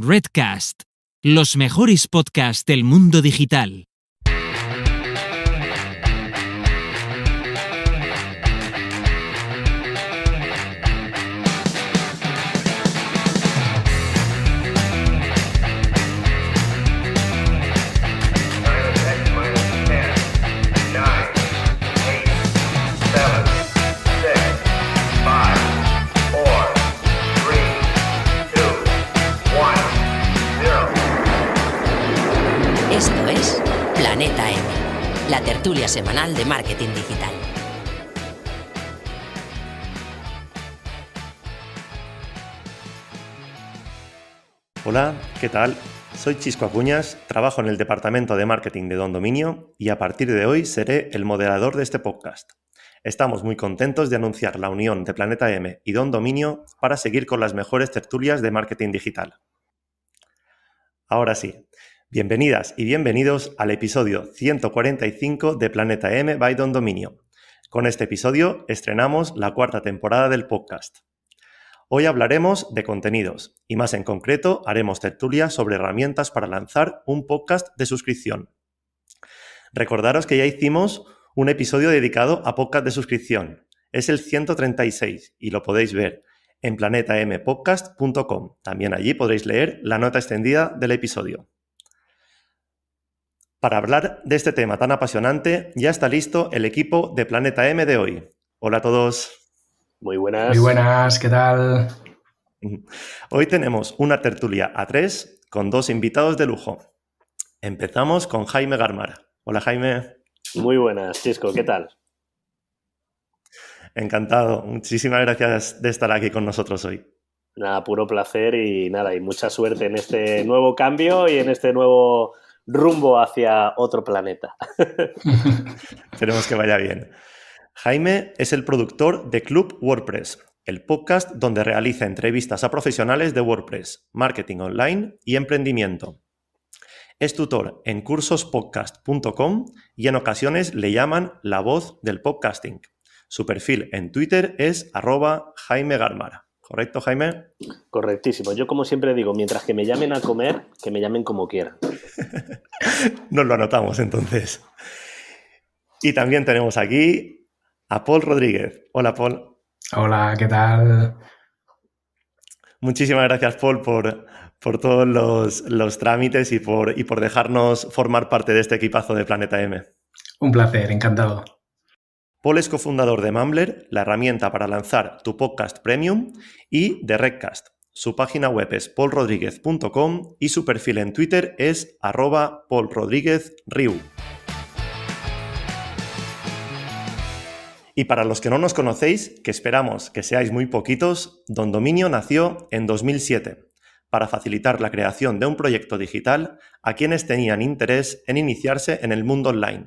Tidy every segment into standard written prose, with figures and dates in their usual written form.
Redcast, los mejores podcasts del mundo digital. Esto es Planeta M, la tertulia semanal de marketing digital. Hola, ¿qué tal? Soy Chisco Acuñas, trabajo en el departamento de marketing de Don Dominio y a partir de hoy seré el moderador de este podcast. Estamos muy contentos de anunciar la unión de Planeta M y Don Dominio para seguir con las mejores tertulias de marketing digital. Ahora sí, bienvenidas y bienvenidos al episodio 145 de Planeta M by Don Dominio. Con este episodio estrenamos la cuarta temporada del podcast. Hoy hablaremos de contenidos y más en concreto haremos tertulias sobre herramientas para lanzar un podcast de suscripción. Recordaros que ya hicimos un episodio dedicado a podcast de suscripción. Es el 136 y lo podéis ver en planetampodcast.com. También allí podréis leer la nota extendida del episodio. Para hablar de este tema tan apasionante, ya está listo el equipo de Planeta M de hoy. Hola a todos. Muy buenas. Muy buenas, ¿qué tal? Hoy tenemos una tertulia a tres con dos invitados de lujo. Empezamos con Jaime Gármara. Hola, Jaime. Muy buenas, Chisco, ¿qué tal? Encantado. Muchísimas gracias de estar aquí con nosotros hoy. Nada, puro placer y mucha suerte en este nuevo cambio y en este nuevo rumbo hacia otro planeta. Esperemos que vaya bien. Jaime es el productor de Club WordPress, el podcast donde realiza entrevistas a profesionales de WordPress, marketing online y emprendimiento. Es tutor en cursospodcast.com y en ocasiones le llaman la voz del podcasting. Su perfil en Twitter es @JaimeGarmara. ¿Correcto, Jaime? Correctísimo. Yo, como siempre digo, mientras que me llamen a comer, que me llamen como quieran. Nos lo anotamos, entonces. Y también tenemos aquí a Pol Rodríguez. Hola, Pol. Hola, ¿qué tal? Muchísimas gracias, Pol, por todos los trámites y por dejarnos formar parte de este equipazo de Planeta M. Un placer, encantado. Pol es cofundador de Mumbler, la herramienta para lanzar tu podcast premium, y de Redcast. Su página web es polrodriguez.com y su perfil en Twitter es @polrodriguezriu. Y para los que no nos conocéis, que esperamos que seáis muy poquitos, Don Dominio nació en 2007 para facilitar la creación de un proyecto digital a quienes tenían interés en iniciarse en el mundo online.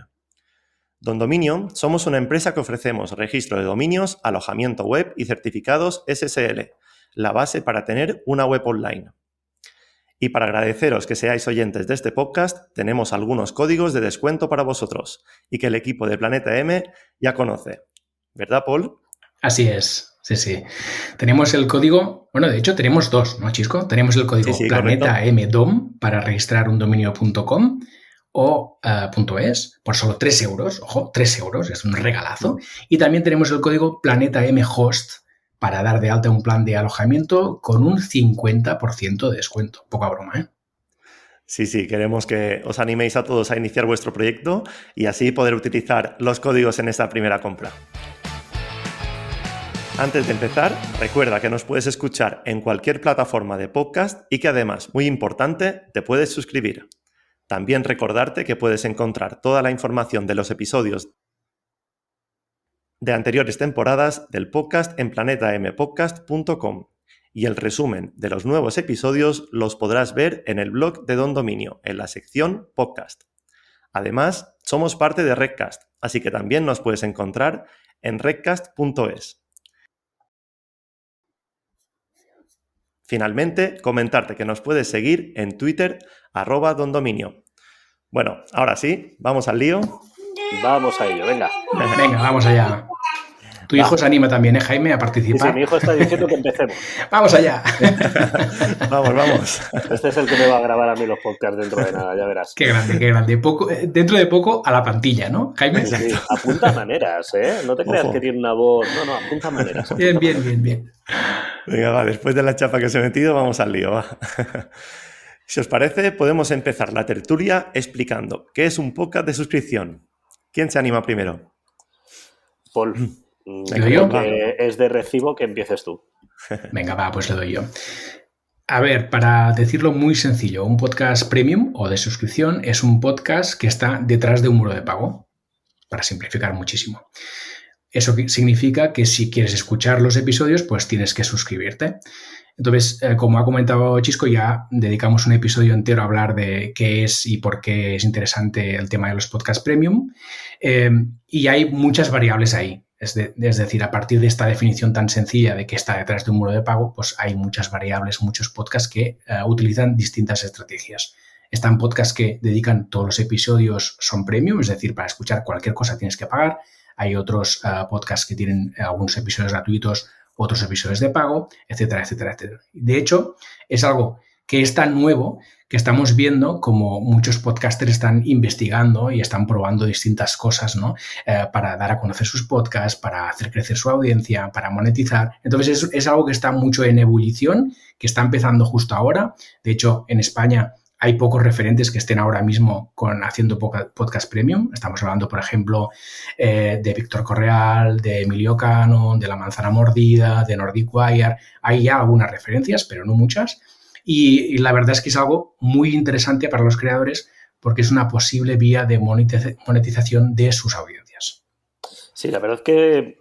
Don Dominio somos una empresa que ofrecemos registro de dominios, alojamiento web y certificados SSL, la base para tener una web online. Y para agradeceros que seáis oyentes de este podcast, tenemos algunos códigos de descuento para vosotros y que el equipo de Planeta M ya conoce. ¿Verdad, Pol? Así es, sí. Tenemos el código, bueno, de hecho tenemos dos, ¿no, Chisco? Tenemos el código Sí, Planeta correcto. MDOM para registrar un dominio.com o .es por solo 3 euros. Ojo, 3 euros, es un regalazo. Y también tenemos el código Planeta MHost para dar de alta un plan de alojamiento con un 50% de descuento. Poca broma, ¿eh? Sí, queremos que os animéis a todos a iniciar vuestro proyecto y así poder utilizar los códigos en esta primera compra. Antes de empezar, recuerda que nos puedes escuchar en cualquier plataforma de podcast y que además, muy importante, te puedes suscribir. También recordarte que puedes encontrar toda la información de los episodios de anteriores temporadas del podcast en planetampodcast.com y el resumen de los nuevos episodios los podrás ver en el blog de Don Dominio, en la sección podcast. Además, somos parte de Redcast, así que también nos puedes encontrar en redcast.es. Finalmente, comentarte que nos puedes seguir en Twitter @dondominio. Bueno, ahora sí, vamos al lío. Vamos a ello, venga. Venga, vamos allá. Tu hijo se anima también, Jaime, a participar. Sí, mi hijo está diciendo que empecemos. ¡Vamos allá! Vamos. Este es el que me va a grabar a mí los podcasts dentro de nada, ya verás. Qué grande. Dentro de poco a la plantilla, ¿no, Jaime? Sí, apunta maneras, ¿eh? No te creas que tiene una voz. No, apunta maneras. Bien. Venga, va, después de la chapa que os he metido, vamos al lío, va. Si os parece, podemos empezar la tertulia explicando qué es un podcast de suscripción. ¿Quién se anima primero? Paul, ¿Yo? que es de recibo que empieces tú. Venga, va, pues le doy yo. A ver, para decirlo muy sencillo, un podcast premium o de suscripción es un podcast que está detrás de un muro de pago, para simplificar muchísimo. Eso significa que si quieres escuchar los episodios, pues tienes que suscribirte. Entonces, como ha comentado Chisco, ya dedicamos un episodio entero a hablar de qué es y por qué es interesante el tema de los podcasts premium. Y hay muchas variables ahí. Es decir, a partir de esta definición tan sencilla de que está detrás de un muro de pago, pues hay muchas variables, muchos podcasts que utilizan distintas estrategias. Están podcasts que dedican todos los episodios, son premium, es decir, para escuchar cualquier cosa tienes que pagar. Hay otros podcasts que tienen algunos episodios gratuitos, otros episodios de pago, etcétera, etcétera, etcétera. De hecho, es algo que es tan nuevo que estamos viendo como muchos podcasters están investigando y están probando distintas cosas, ¿no? Para dar a conocer sus podcasts, para hacer crecer su audiencia, para monetizar. Entonces, es algo que está mucho en ebullición, que está empezando justo ahora. De hecho, en España hay pocos referentes que estén ahora mismo haciendo podcast premium. Estamos hablando, por ejemplo, de Víctor Correal, de Emilio Cano, de La Manzana Mordida, de Nordic Wire. Hay ya algunas referencias, pero no muchas. Y la verdad es que es algo muy interesante para los creadores porque es una posible vía de monetización de sus audiencias. Sí, la verdad es que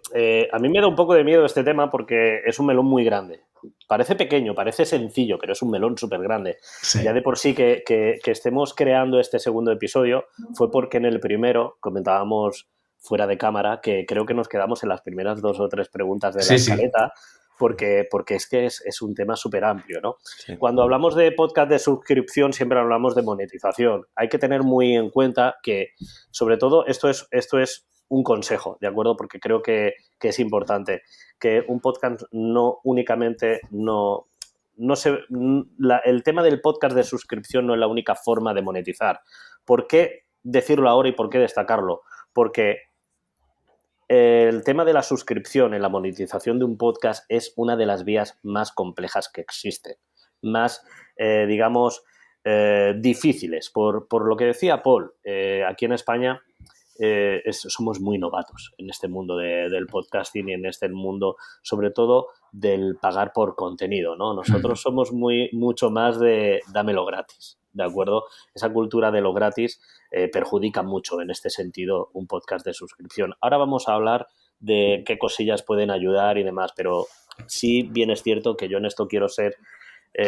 a mí me da un poco de miedo este tema porque es un melón muy grande. Parece pequeño, parece sencillo, pero es un melón súper grande. Sí. Ya de por sí que estemos creando este segundo episodio fue porque en el primero comentábamos fuera de cámara que creo que nos quedamos en las primeras 2 o 3 preguntas de la escaleta. Porque es que es un tema súper amplio, ¿no? Sí. Cuando hablamos de podcast de suscripción siempre hablamos de monetización. Hay que tener muy en cuenta que, sobre todo, esto es un consejo, ¿de acuerdo? Porque creo que es importante. Que un podcast no únicamente el tema del podcast de suscripción no es la única forma de monetizar. ¿Por qué decirlo ahora y por qué destacarlo? Porque el tema de la suscripción en la monetización de un podcast es una de las vías más complejas que existen, más, difíciles. Por lo que decía Paul, aquí en España somos muy novatos en este mundo del podcasting y en este mundo, sobre todo, del pagar por contenido, ¿no? Nosotros somos mucho más de dámelo gratis, ¿de acuerdo? Esa cultura de lo gratis perjudica mucho en este sentido un podcast de suscripción. Ahora vamos a hablar de qué cosillas pueden ayudar y demás, pero sí bien es cierto que yo en esto quiero ser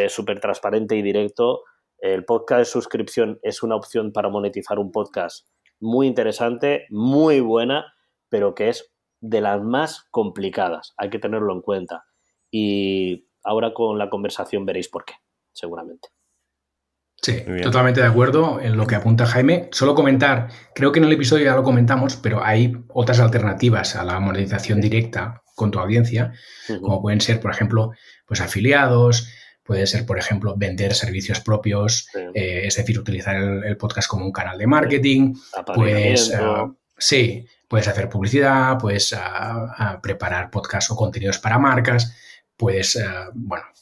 súper transparente y directo. El podcast de suscripción es una opción para monetizar un podcast muy interesante, muy buena, pero que es de las más complicadas. Hay que tenerlo en cuenta. Y ahora con la conversación veréis por qué, seguramente. Sí, totalmente de acuerdo en lo que apunta Jaime. Solo comentar, creo que en el episodio ya lo comentamos, pero hay otras alternativas a la monetización directa con tu audiencia, como pueden ser, por ejemplo, pues afiliados, puede ser, por ejemplo, vender servicios propios, es decir, utilizar el podcast como un canal de marketing, puedes hacer publicidad, puedes preparar podcasts o contenidos para marcas, puedes,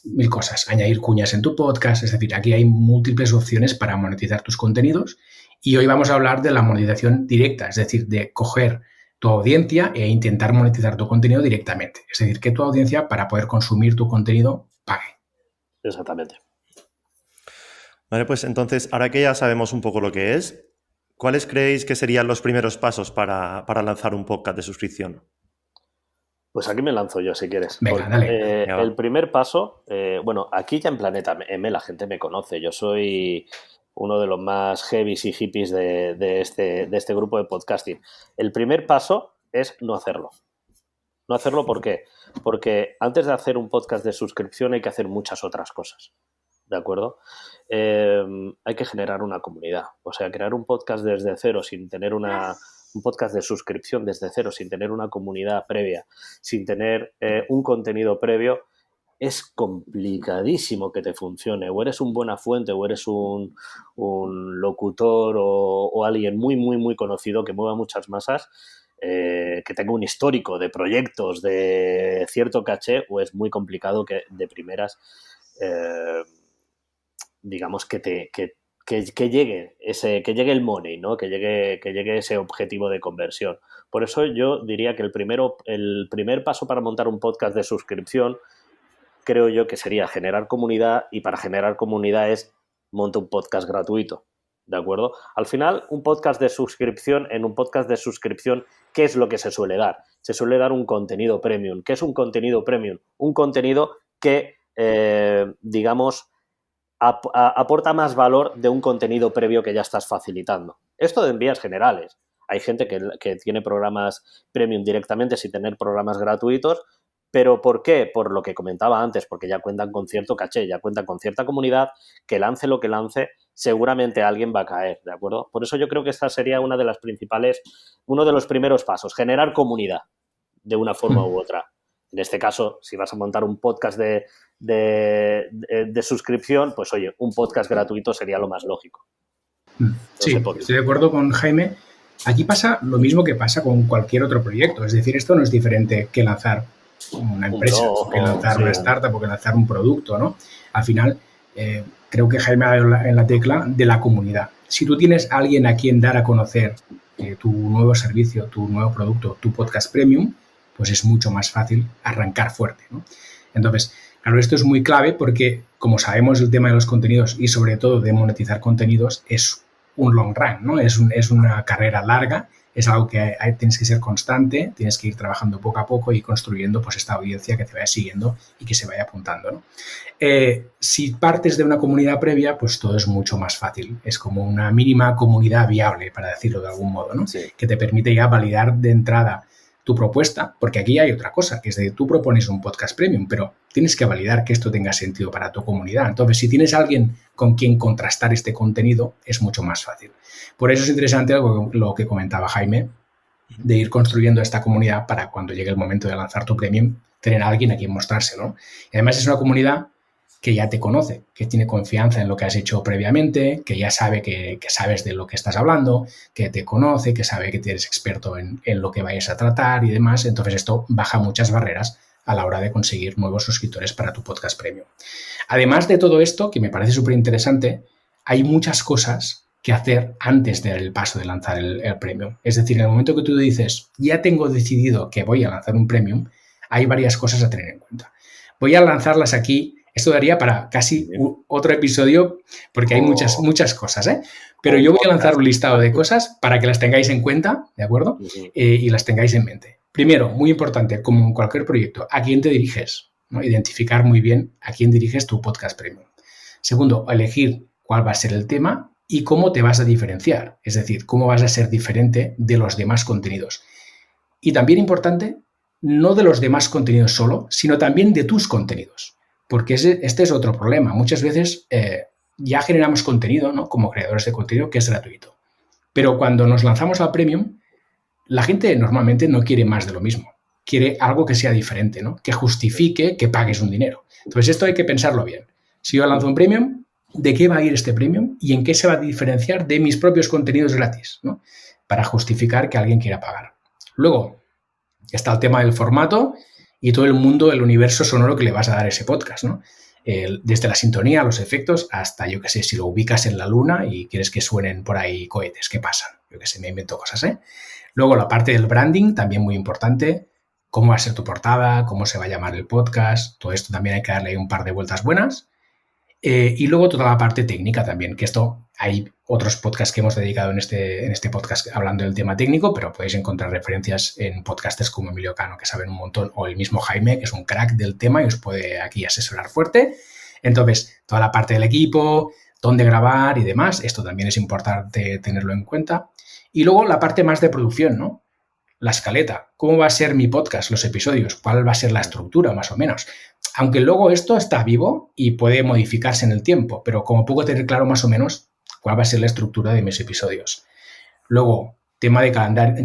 mil cosas, añadir cuñas en tu podcast, es decir, aquí hay múltiples opciones para monetizar tus contenidos y hoy vamos a hablar de la monetización directa, es decir, de coger tu audiencia e intentar monetizar tu contenido directamente, es decir, que tu audiencia para poder consumir tu contenido pague. Exactamente. Vale, pues entonces, ahora que ya sabemos un poco lo que es, ¿cuáles creéis que serían los primeros pasos para lanzar un podcast de suscripción? Pues aquí me lanzo yo, si quieres. Venga, dale. El primer paso, aquí ya en Planeta M la gente me conoce. Yo soy uno de los más heavies y hippies de este grupo de podcasting. El primer paso es no hacerlo. No hacerlo, ¿por qué? Porque antes de hacer un podcast de suscripción hay que hacer muchas otras cosas, ¿de acuerdo? Hay que generar una comunidad. O sea, crear un podcast desde cero sin tener una un podcast de suscripción desde cero, sin tener una comunidad previa, sin tener un contenido previo, es complicadísimo que te funcione. O eres un Buenafuente o eres un locutor o alguien muy, muy, muy conocido que mueva muchas masas, que tenga un histórico de proyectos de cierto caché, o es muy complicado que de primeras, digamos, que llegue el money, ¿no? Que llegue ese objetivo de conversión. Por eso yo diría que el primer paso para montar un podcast de suscripción, creo yo que sería generar comunidad, y para generar comunidad monta un podcast gratuito, ¿de acuerdo? Al final, en un podcast de suscripción, ¿qué es lo que se suele dar? Se suele dar un contenido premium. ¿Qué es un contenido premium? Un contenido que, digamos, aporta más valor de un contenido previo que ya estás facilitando. Esto en vías generales. Hay gente que tiene programas premium directamente sin tener programas gratuitos. ¿Pero por qué? Por lo que comentaba antes, porque ya cuentan con cierto caché, ya cuentan con cierta comunidad, que lance lo que lance, seguramente alguien va a caer, ¿de acuerdo? Por eso yo creo que esta sería uno de los primeros pasos, generar comunidad de una forma u otra. En este caso, si vas a montar un podcast de suscripción, pues oye, un podcast gratuito sería lo más lógico. Sí, estoy de acuerdo con Jaime. Aquí pasa lo mismo que pasa con cualquier otro proyecto, es decir, esto no es diferente que lanzar una empresa, que lanzar una startup o que lanzar un producto, ¿no? Al final, creo que Jaime ha dado en la tecla de la comunidad. Si tú tienes a alguien a quien dar a conocer tu nuevo servicio, tu nuevo producto, tu podcast premium, pues es mucho más fácil arrancar fuerte, ¿no? Entonces, claro, esto es muy clave porque, como sabemos, el tema de los contenidos y sobre todo de monetizar contenidos es un long run, ¿no? Es una carrera larga. Es algo que tienes que ser constante, tienes que ir trabajando poco a poco y construyendo pues esta audiencia que te vaya siguiendo y que se vaya apuntando, ¿no? Si partes de una comunidad previa, pues todo es mucho más fácil. Es como una mínima comunidad viable, para decirlo de algún modo, ¿no? Sí. Que te permite ya validar de entrada tu propuesta, porque aquí hay otra cosa, que es de tú propones un podcast premium, pero tienes que validar que esto tenga sentido para tu comunidad. Entonces, si tienes a alguien con quien contrastar este contenido, es mucho más fácil. Por eso es interesante lo que comentaba Jaime, de ir construyendo esta comunidad para cuando llegue el momento de lanzar tu premium, tener a alguien a quien mostrárselo. Y además es una comunidad que ya te conoce, que tiene confianza en lo que has hecho previamente, que ya sabe que sabes de lo que estás hablando, que te conoce, que sabe que eres experto en lo que vayas a tratar y demás. Entonces esto baja muchas barreras a la hora de conseguir nuevos suscriptores para tu podcast premium. Además de todo esto, que me parece súper interesante, hay muchas cosas que hacer antes del paso de lanzar el premium. Es decir, en el momento que tú dices, ya tengo decidido que voy a lanzar un premium, hay varias cosas a tener en cuenta. Voy a lanzarlas aquí. Esto daría para casi otro episodio porque hay muchas cosas, ¿eh? Pero yo voy a lanzar un listado de cosas para que las tengáis en cuenta, ¿de acuerdo? Y las tengáis en mente. Primero, muy importante, como en cualquier proyecto, ¿a quién te diriges? ¿No? Identificar muy bien a quién diriges tu podcast premium. Segundo, elegir cuál va a ser el tema y cómo te vas a diferenciar. Es decir, cómo vas a ser diferente de los demás contenidos. Y también importante, no de los demás contenidos solo, sino también de tus contenidos. Porque este es otro problema. Muchas veces ya generamos contenido, ¿no? Como creadores de contenido, que es gratuito. Pero cuando nos lanzamos al premium, la gente normalmente no quiere más de lo mismo. Quiere algo que sea diferente, ¿no? Que justifique que pagues un dinero. Entonces esto hay que pensarlo bien. Si yo lanzo un premium, ¿de qué va a ir este premium? ¿Y en qué se va a diferenciar de mis propios contenidos gratis, ¿no? Para justificar que alguien quiera pagar. Luego está el tema del formato y todo el mundo, el universo sonoro que le vas a dar a ese podcast, ¿no? Desde la sintonía, los efectos, hasta, yo qué sé, si lo ubicas en la luna y quieres que suenen por ahí cohetes, ¿qué pasan? Yo qué sé, me invento cosas, ¿eh? Luego la parte del branding, también muy importante. Cómo va a ser tu portada, cómo se va a llamar el podcast. Todo esto también hay que darle un par de vueltas buenas. Y luego toda la parte técnica también, que esto hay otros podcasts que hemos dedicado en este podcast hablando del tema técnico, pero podéis encontrar referencias en podcasters como Emilio Cano, que saben un montón, o el mismo Jaime, que es un crack del tema y os puede aquí asesorar fuerte. Entonces, toda la parte del equipo, dónde grabar y demás, esto también es importante tenerlo en cuenta. Y luego la parte más de producción, ¿no? La escaleta. ¿Cómo va a ser mi podcast, los episodios? ¿Cuál va a ser la estructura, más o menos? Aunque luego esto está vivo y puede modificarse en el tiempo, pero como puedo tener claro más o menos cuál va a ser la estructura de mis episodios. Luego, tema de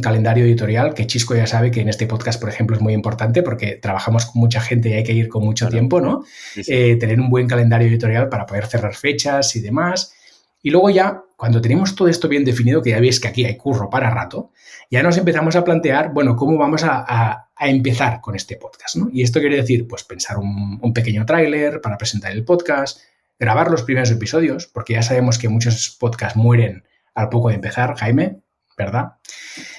calendario editorial, que Chisco ya sabe que en este podcast, por ejemplo, es muy importante porque trabajamos con mucha gente y hay que ir con mucho tiempo, ¿no? Sí. Tener un buen calendario editorial para poder cerrar fechas y demás. Y luego ya, cuando tenemos todo esto bien definido, que ya veis que aquí hay curro para rato, ya nos empezamos a plantear, bueno, ¿cómo vamos a empezar con este podcast, ¿no? Y esto quiere decir, pues, pensar un pequeño tráiler para presentar el podcast, grabar los primeros episodios, porque ya sabemos que muchos podcasts mueren al poco de empezar, Jaime, ¿verdad?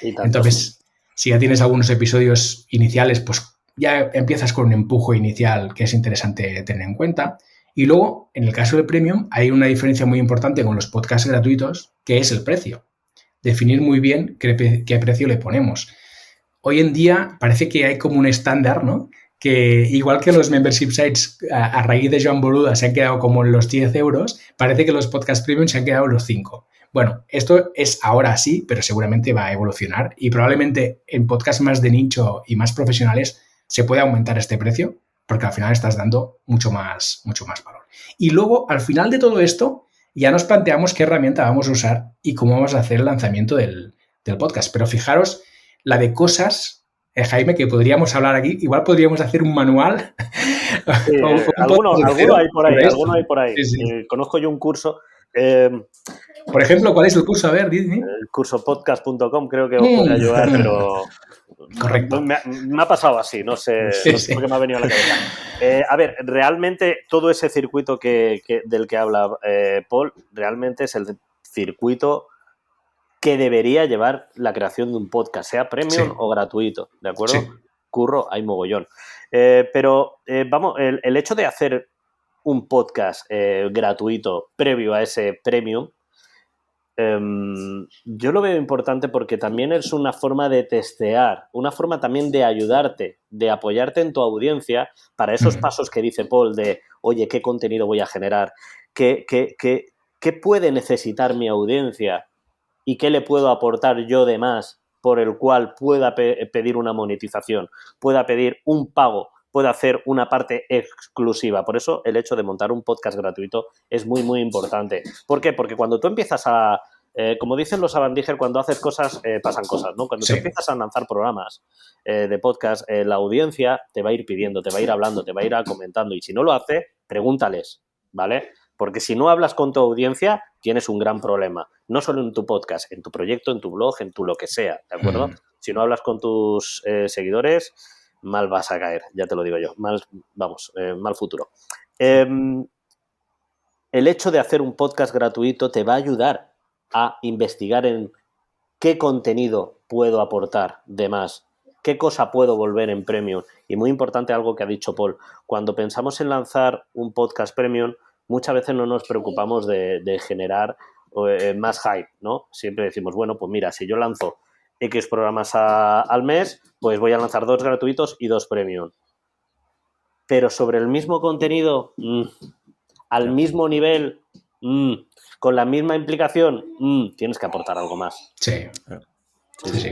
Entonces, si ya tienes algunos episodios iniciales, pues ya empiezas con un empujo inicial que es interesante tener en cuenta. Y luego, en el caso del Premium, hay una diferencia muy importante con los podcasts gratuitos, que es el precio. Definir muy bien qué precio le ponemos. Hoy en día parece que hay como un estándar, ¿no? Que igual que los membership sites a raíz de Joan Boluda se han quedado como en los 10 euros, parece que los podcasts Premium se han quedado en los 5. Bueno, esto es ahora así, pero seguramente va a evolucionar y probablemente en podcasts más de nicho y más profesionales se puede aumentar este precio porque al final estás dando mucho más valor. Y luego, al final de todo esto, ya nos planteamos qué herramienta vamos a usar y cómo vamos a hacer el lanzamiento del podcast. Pero fijaros la de cosas, Jaime, que podríamos hablar aquí. Igual podríamos hacer un manual. Sí, alguno hay por ahí. Sí. Conozco yo un curso. Por ejemplo, ¿cuál es el curso? A ver, dime. El curso podcast.com creo que os puede ayudar, pero... Correcto. Me ha pasado así, no sé por qué me ha venido a la cabeza. A ver, realmente todo ese circuito del que habla Paul, realmente es el circuito que debería llevar la creación de un podcast, sea premium o gratuito, ¿de acuerdo? Sí. Curro, hay mogollón. Pero vamos, el hecho de hacer un podcast gratuito previo a ese premium, yo lo veo importante porque también es una forma de testear, una forma también de ayudarte, de apoyarte en tu audiencia para esos pasos que dice Paul de, oye, ¿qué contenido voy a generar? ¿Qué puede necesitar mi audiencia? ¿Y qué le puedo aportar yo de más por el cual pueda pedir una monetización, pueda pedir un pago, pueda hacer una parte exclusiva? Por eso el hecho de montar un podcast gratuito es muy, muy importante. ¿Por qué? Porque cuando tú empiezas a... como dicen los Avandiger, cuando haces cosas, pasan cosas, ¿no? Cuando tú empiezas a lanzar programas de podcast, la audiencia te va a ir pidiendo, te va a ir hablando, te va a ir comentando. Y si no lo hace, pregúntales, ¿vale? Porque si no hablas con tu audiencia, tienes un gran problema. No solo en tu podcast, en tu proyecto, en tu blog, en tu lo que sea, ¿de acuerdo? Si no hablas con tus seguidores, mal vas a caer, ya te lo digo yo. Mal futuro. El hecho de hacer un podcast gratuito te va a ayudar a investigar en qué contenido puedo aportar de más, qué cosa puedo volver en premium. Y muy importante algo que ha dicho Paul, cuando pensamos en lanzar un podcast premium, muchas veces no nos preocupamos de generar más hype, ¿no? Siempre decimos, bueno, pues mira, si yo lanzo X programas al mes, pues voy a lanzar 2 gratuitos y 2 premium. Pero sobre el mismo contenido, al mismo nivel, con la misma implicación, tienes que aportar algo más. Sí,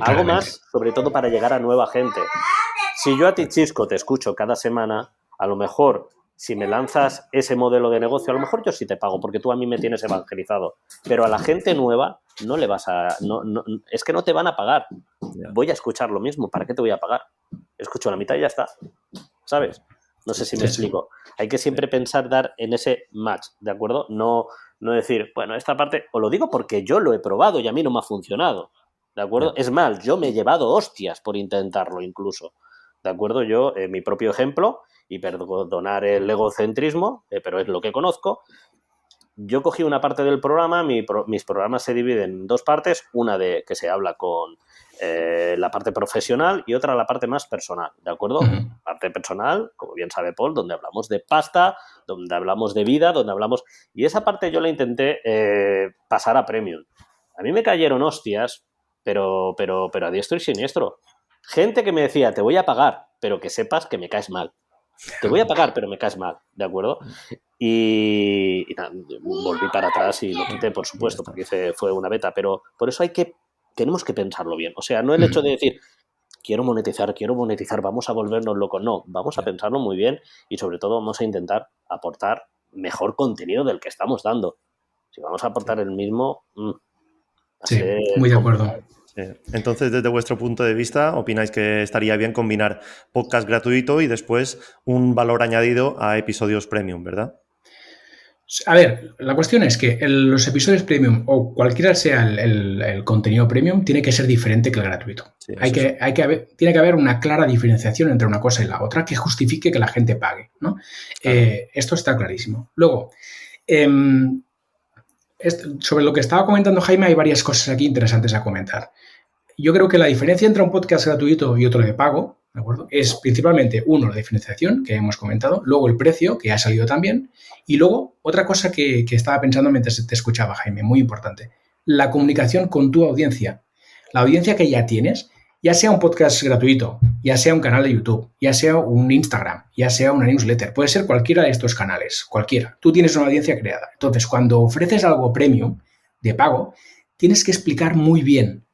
algo más, sobre todo para llegar a nueva gente. Si yo a ti, Chisco, te escucho cada semana, a lo mejor... Si me lanzas ese modelo de negocio, a lo mejor yo sí te pago porque tú a mí me tienes evangelizado. Pero a la gente nueva no le vas a... es que no te van a pagar. Voy a escuchar lo mismo. ¿Para qué te voy a pagar? Escucho la mitad y ya está. ¿Sabes? No sé si me explico. Hay que siempre pensar dar en ese match, ¿de acuerdo? No decir, bueno, esta parte... Os lo digo porque yo lo he probado y a mí no me ha funcionado. ¿De acuerdo? Es más, yo me he llevado hostias por intentarlo incluso. ¿De acuerdo? Yo, mi propio ejemplo... y perdonar el egocentrismo, pero es lo que conozco. Yo cogí una parte del programa, mis programas se dividen en 2 partes, una de que se habla con la parte profesional y otra la parte más personal, ¿de acuerdo? Parte personal, como bien sabe Paul, donde hablamos de pasta, donde hablamos de vida, donde hablamos... Y esa parte yo la intenté pasar a Premium. A mí me cayeron hostias, pero a diestro y siniestro. Gente que me decía, te voy a pagar, pero que sepas que me caes mal. Te voy a pagar, pero me caes mal, ¿de acuerdo? Y nada, volví para atrás y lo quité, por supuesto, porque fue una beta, pero por eso tenemos que pensarlo bien. O sea, no el hecho de decir, quiero monetizar, vamos a volvernos locos. No, vamos a pensarlo muy bien y sobre todo vamos a intentar aportar mejor contenido del que estamos dando. Si vamos a aportar el mismo... sí, muy de acuerdo. Entonces, desde vuestro punto de vista, ¿opináis que estaría bien combinar podcast gratuito y después un valor añadido a episodios premium, verdad? A ver, la cuestión es que los episodios premium o cualquiera sea el contenido premium tiene que ser diferente que el gratuito. Sí, tiene que haber una clara diferenciación entre una cosa y la otra que justifique que la gente pague, ¿no? Claro. Esto está clarísimo. Luego, sobre lo que estaba comentando Jaime, hay varias cosas aquí interesantes a comentar. Yo creo que la diferencia entre un podcast gratuito y otro de pago, ¿de acuerdo? Es principalmente, uno, la diferenciación, que hemos comentado, luego el precio, que ha salido también, y luego otra cosa que estaba pensando mientras te escuchaba, Jaime, muy importante, la comunicación con tu audiencia. La audiencia que ya tienes, ya sea un podcast gratuito, ya sea un canal de YouTube, ya sea un Instagram, ya sea una newsletter, puede ser cualquiera de estos canales, cualquiera. Tú tienes una audiencia creada. Entonces, cuando ofreces algo premium, de pago, tienes que explicar muy bien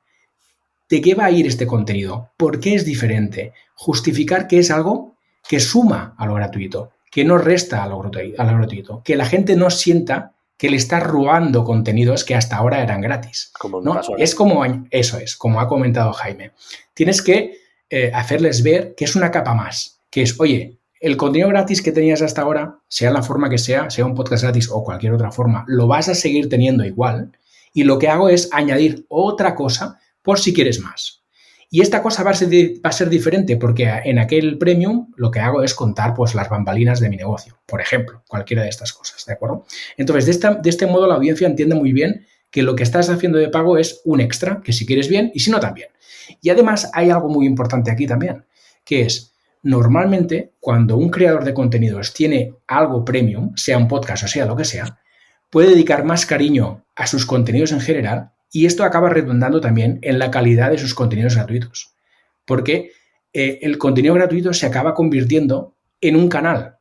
de qué va a ir este contenido, por qué es diferente, justificar que es algo que suma a lo gratuito, que no resta a lo gratuito, que la gente no sienta que le está robando contenidos que hasta ahora eran gratis. ¿No? Es como, eso es, como ha comentado Jaime. Tienes que hacerles ver que es una capa más, que es, oye, el contenido gratis que tenías hasta ahora, sea la forma que sea un podcast gratis o cualquier otra forma, lo vas a seguir teniendo igual, y lo que hago es añadir otra cosa por si quieres más. Y esta cosa va a ser diferente porque en aquel premium lo que hago es contar pues, las bambalinas de mi negocio, por ejemplo, cualquiera de estas cosas, ¿de acuerdo? Entonces, de este modo la audiencia entiende muy bien que lo que estás haciendo de pago es un extra, que si quieres bien y si no también. Y además hay algo muy importante aquí también, que es, normalmente cuando un creador de contenidos tiene algo premium, sea un podcast o sea lo que sea, puede dedicar más cariño a sus contenidos en general. Y esto acaba redundando también en la calidad de sus contenidos gratuitos. Porque el contenido gratuito se acaba convirtiendo en un canal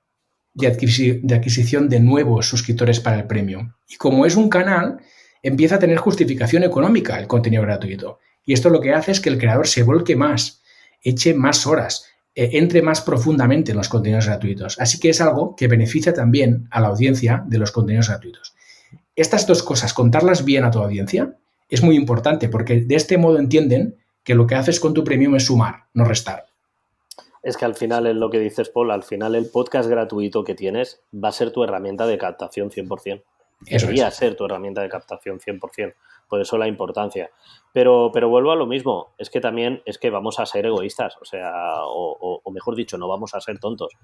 de adquisición de nuevos suscriptores para el premium. Y como es un canal, empieza a tener justificación económica el contenido gratuito. Y esto lo que hace es que el creador se volque más, eche más horas, entre más profundamente en los contenidos gratuitos. Así que es algo que beneficia también a la audiencia de los contenidos gratuitos. Estas dos cosas, contarlas bien a tu audiencia, es muy importante porque de este modo entienden que lo que haces con tu premium es sumar, no restar. Es que al final es lo que dices, Paul, al final el podcast gratuito que tienes va a ser tu herramienta de captación 100%. Debería ser tu herramienta de captación 100%. Por eso la importancia. Pero vuelvo a lo mismo. Es que también es que vamos a ser egoístas. O sea, o mejor dicho, no vamos a ser tontos.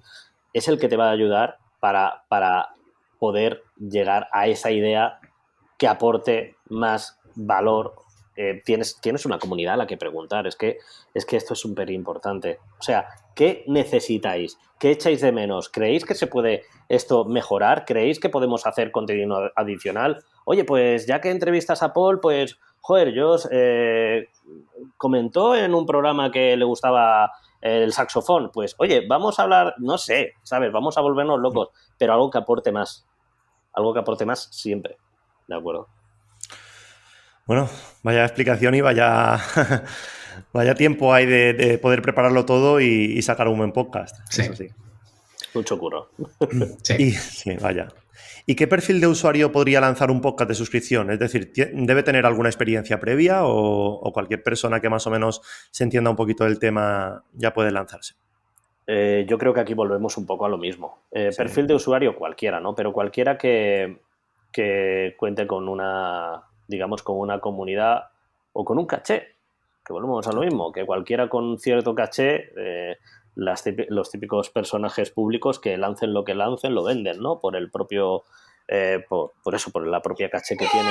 Es el que te va a ayudar para poder llegar a esa idea que aporte más valor. Tienes una comunidad a la que preguntar. Es que esto es súper importante. O sea, ¿qué necesitáis? ¿Qué echáis de menos? ¿Creéis que se puede esto mejorar? ¿Creéis que podemos hacer contenido adicional? Oye, pues ya que entrevistas a Paul, pues, joder, comentó en un programa que le gustaba el saxofón. Pues, oye, vamos a hablar, no sé, ¿sabes? Vamos a volvernos locos, pero algo que aporte más. Algo que aporte más siempre. ¿De acuerdo? Bueno, vaya explicación y vaya tiempo hay de poder prepararlo todo y sacar un buen podcast. Sí. Eso sí. Mucho curro. Sí. Sí, vaya. ¿Y qué perfil de usuario podría lanzar un podcast de suscripción? Es decir, ¿debe tener alguna experiencia previa o cualquier persona que más o menos se entienda un poquito del tema ya puede lanzarse? Yo creo que aquí volvemos un poco a lo mismo. Sí. Perfil de usuario cualquiera, ¿no? Pero cualquiera que cuente con una, digamos, con una comunidad o con un caché, que volvemos a lo mismo, que cualquiera con cierto caché, los típicos personajes públicos que lancen lo que lancen, lo venden, ¿no? Por el propio, por la propia caché que tiene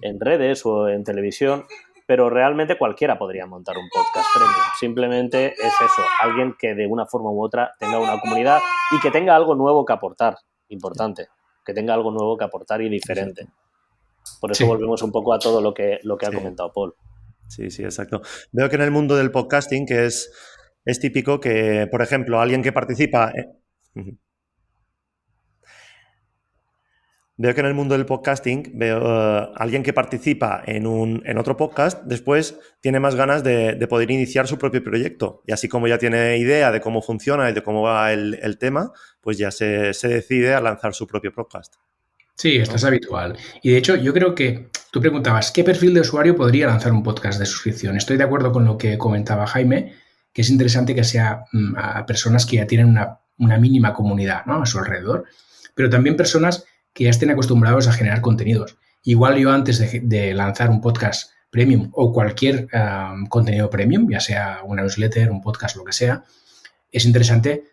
en redes o en televisión, pero realmente cualquiera podría montar un podcast premium. Simplemente es eso, alguien que de una forma u otra tenga una comunidad y que tenga algo nuevo que aportar, importante, que tenga algo nuevo que aportar y diferente. Por eso volvemos un poco a todo lo que ha comentado Paul. Sí, exacto. Veo que en el mundo del podcasting, que es típico que, por ejemplo, alguien que participa... Veo que en el mundo del podcasting, alguien que participa en otro podcast, después tiene más ganas de poder iniciar su propio proyecto. Y así como ya tiene idea de cómo funciona y de cómo va el tema, pues ya se decide a lanzar su propio podcast. Sí, esto es habitual. Y de hecho, yo creo que Tú preguntabas, ¿qué perfil de usuario podría lanzar un podcast de suscripción? Estoy de acuerdo con lo que comentaba Jaime, que es interesante que sea a personas que ya tienen una mínima comunidad, ¿no?, a su alrededor, pero también personas que ya estén acostumbrados a generar contenidos. Igual yo antes de lanzar un podcast premium o cualquier contenido premium, ya sea una newsletter, un podcast, lo que sea, es interesante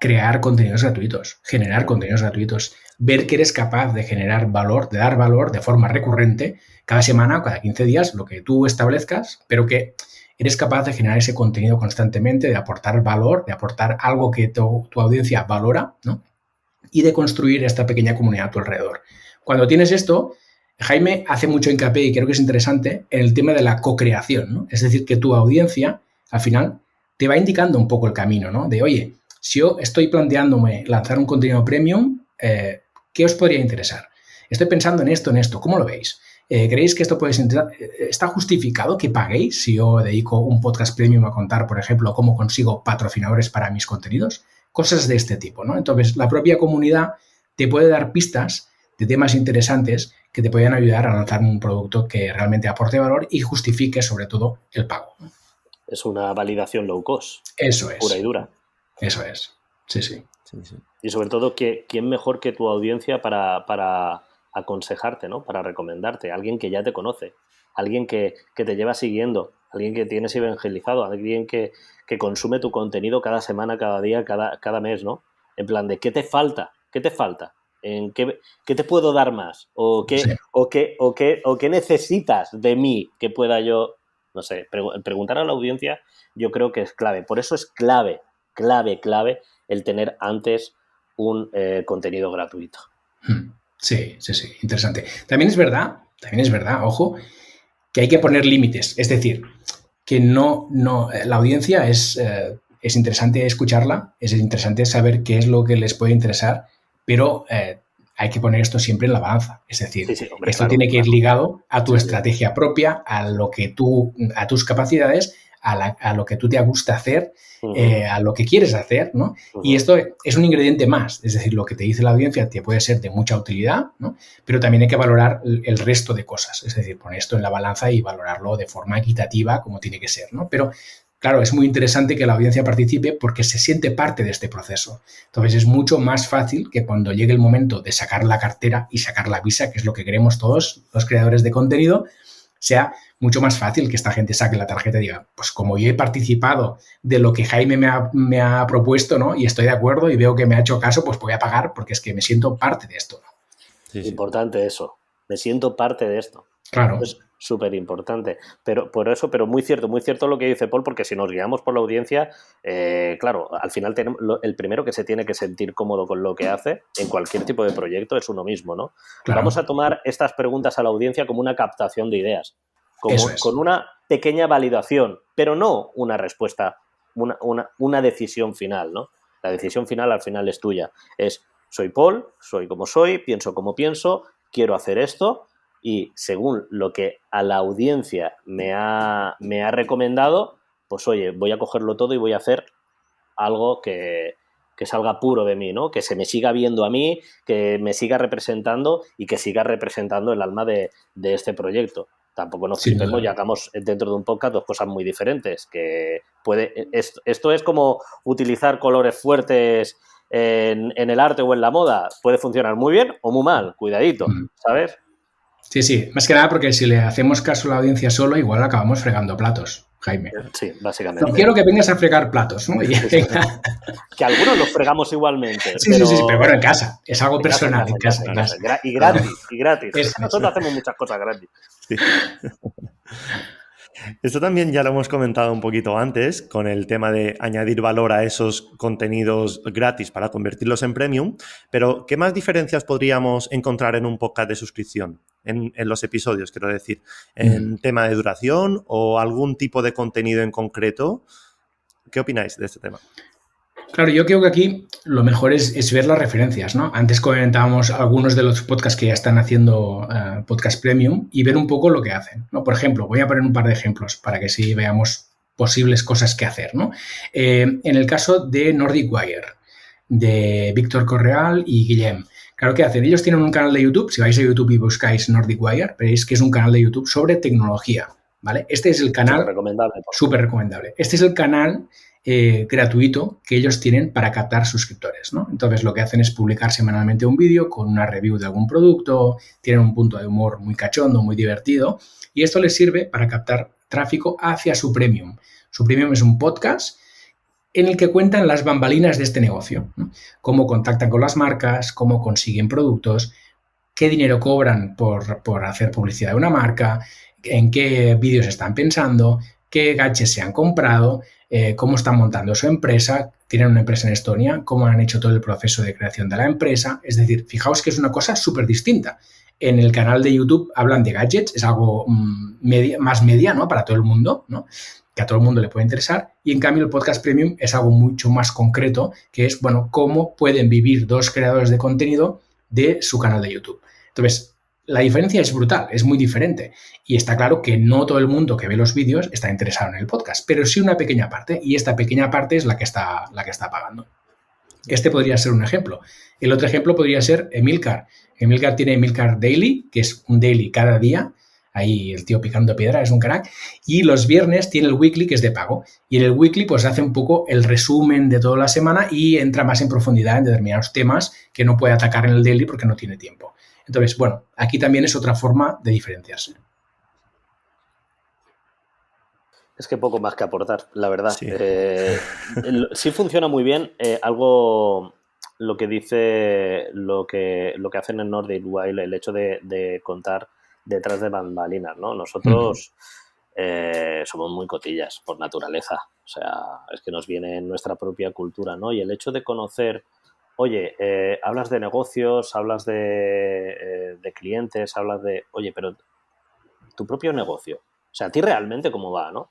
crear contenidos gratuitos, generar contenidos gratuitos, ver que eres capaz de generar valor, de dar valor de forma recurrente, cada semana o cada 15 días, lo que tú establezcas, pero que eres capaz de generar ese contenido constantemente, de aportar valor, de aportar algo que tu audiencia valora, ¿no?, y de construir esta pequeña comunidad a tu alrededor. Cuando tienes esto, Jaime hace mucho hincapié, y creo que es interesante, en el tema de la co-creación, ¿no? Es decir, que tu audiencia, al final, te va indicando un poco el camino, ¿no? De, oye, si yo estoy planteándome lanzar un contenido premium, ¿qué os podría interesar? Estoy pensando en esto, ¿cómo lo veis? ¿Creéis que esto puede ser ¿Está justificado que paguéis si yo dedico un podcast premium a contar, por ejemplo, cómo consigo patrocinadores para mis contenidos? Cosas de este tipo, ¿no? Entonces, la propia comunidad te puede dar pistas de temas interesantes que te pueden ayudar a lanzar un producto que realmente aporte valor y justifique, sobre todo, el pago. Es una validación low cost. Eso es. Pura y dura. Eso es. Sí. Y sobre todo, ¿quién mejor que tu audiencia para aconsejarte, ¿no?, para recomendarte? Alguien que ya te conoce, alguien que te lleva siguiendo, alguien que tienes evangelizado, alguien que consume tu contenido cada semana, cada día, cada mes, ¿no? En plan de, ¿qué te falta? ¿Qué te falta? ¿En qué te puedo dar más? ¿O qué necesitas de mí que pueda yo, no sé, preguntar a la audiencia? Yo creo que es clave. Por eso es clave el tener antes un contenido gratuito. Sí, interesante. También es verdad, ojo, que hay que poner límites. Es decir, que no la audiencia es interesante escucharla, es interesante saber qué es lo que les puede interesar, pero hay que poner esto siempre en la balanza. Es decir, hombre, esto tiene que ir ligado a tu estrategia propia, a tus capacidades, a lo que tú te gusta hacer, a lo que quieres hacer, ¿no? Y esto es un ingrediente más. Es decir, lo que te dice la audiencia te puede ser de mucha utilidad, ¿no? Pero también hay que valorar el resto de cosas. Es decir, poner esto en la balanza y valorarlo de forma equitativa como tiene que ser, ¿no? Pero claro, es muy interesante que la audiencia participe porque se siente parte de este proceso. Entonces, es mucho más fácil que cuando llegue el momento de sacar la cartera y sacar la visa, que es lo que queremos todos los creadores de contenido, sea mucho más fácil que esta gente saque la tarjeta y diga, pues como yo he participado de lo que Jaime me ha propuesto, ¿no?, y estoy de acuerdo y veo que me ha hecho caso, pues voy a pagar porque es que me siento parte de esto, ¿no? Sí. Importante eso. Me siento parte de esto. Claro. Es súper importante. Pero muy cierto lo que dice Paul, porque si nos guiamos por la audiencia, claro, al final el primero que se tiene que sentir cómodo con lo que hace en cualquier tipo de proyecto es uno mismo, ¿no? Claro. Vamos a tomar estas preguntas a la audiencia como una captación de ideas, con una pequeña validación, pero no una respuesta, una decisión final, ¿no? La decisión final al final es tuya. Soy Paul, soy como soy, pienso como pienso, quiero hacer esto. Y según lo que a la audiencia me ha recomendado, pues oye, voy a cogerlo todo y voy a hacer algo que salga puro de mí, ¿no? Que se me siga viendo a mí, que me siga representando y que siga representando el alma de este proyecto. Tampoco nos flipemos y hagamos dentro de un podcast dos cosas muy diferentes. Esto es como utilizar colores fuertes en el arte o en la moda. Puede funcionar muy bien o muy mal, cuidadito, ¿sabes? Sí, más que nada porque si le hacemos caso a la audiencia solo, igual acabamos fregando platos, Jaime. Sí, básicamente. No quiero que vengas a fregar platos, ¿no? Que algunos los fregamos igualmente. Sí, pero bueno, en casa. Es algo personal, en casa. Y gratis. Nosotros hacemos muchas cosas gratis. Sí. Esto también ya lo hemos comentado un poquito antes con el tema de añadir valor a esos contenidos gratis para convertirlos en premium, pero ¿qué más diferencias podríamos encontrar en un podcast de suscripción? En los episodios, quiero decir, en tema de duración o algún tipo de contenido en concreto. ¿Qué opináis de este tema? Claro, yo creo que aquí lo mejor es ver las referencias, ¿no? Antes comentábamos algunos de los podcasts que ya están haciendo podcast premium y ver un poco lo que hacen, ¿no? Por ejemplo, voy a poner un par de ejemplos para que sí veamos posibles cosas que hacer, ¿no? En el caso de Nordic Wire, de Víctor Correal y Guillem, Claro, ¿qué hacen? Ellos tienen un canal de YouTube. Si vais a YouTube y buscáis Nordic Wire, veréis que es un canal de YouTube sobre tecnología, ¿vale? Este es el canal... Súper recomendable. Este es el canal gratuito que ellos tienen para captar suscriptores, ¿no? Entonces, lo que hacen es publicar semanalmente un vídeo con una review de algún producto, tienen un punto de humor muy cachondo, muy divertido, y esto les sirve para captar tráfico hacia su premium. Su premium es un podcast en el que cuentan las bambalinas de este negocio, ¿no? Cómo contactan con las marcas, cómo consiguen productos, qué dinero cobran por hacer publicidad de una marca, en qué vídeos están pensando, qué gadgets se han comprado, cómo están montando su empresa, tienen una empresa en Estonia, cómo han hecho todo el proceso de creación de la empresa. Es decir, fijaos que es una cosa súper distinta. En el canal de YouTube hablan de gadgets, es algo más media, ¿no? Para todo el mundo, ¿no? Que a todo el mundo le puede interesar, y en cambio el podcast premium es algo mucho más concreto, que es, bueno, cómo pueden vivir dos creadores de contenido de su canal de YouTube. Entonces, la diferencia es brutal, es muy diferente, y está claro que no todo el mundo que ve los vídeos está interesado en el podcast, pero sí una pequeña parte, y esta pequeña parte es la que está pagando. Este podría ser un ejemplo. El otro ejemplo podría ser Emilcar. Emilcar tiene Emilcar Daily, que es un daily cada día. Ahí el tío picando piedra, es un crack. Y los viernes tiene el weekly, que es de pago. Y en el weekly pues hace un poco el resumen de toda la semana y entra más en profundidad en determinados temas que no puede atacar en el daily porque no tiene tiempo. Entonces, bueno, aquí también es otra forma de diferenciarse. Es que poco más que aportar, la verdad. Sí, Sí funciona muy bien. Algo, lo que dice, lo que hacen en Nordic Wire, el hecho de contar detrás de bambalinas, ¿no? Nosotros somos muy cotillas por naturaleza. O sea, es que nos viene en nuestra propia cultura, ¿no? Y el hecho de conocer, oye, hablas de negocios, hablas de clientes, hablas de, oye, pero tu propio negocio. O sea, a ti realmente cómo va, ¿no?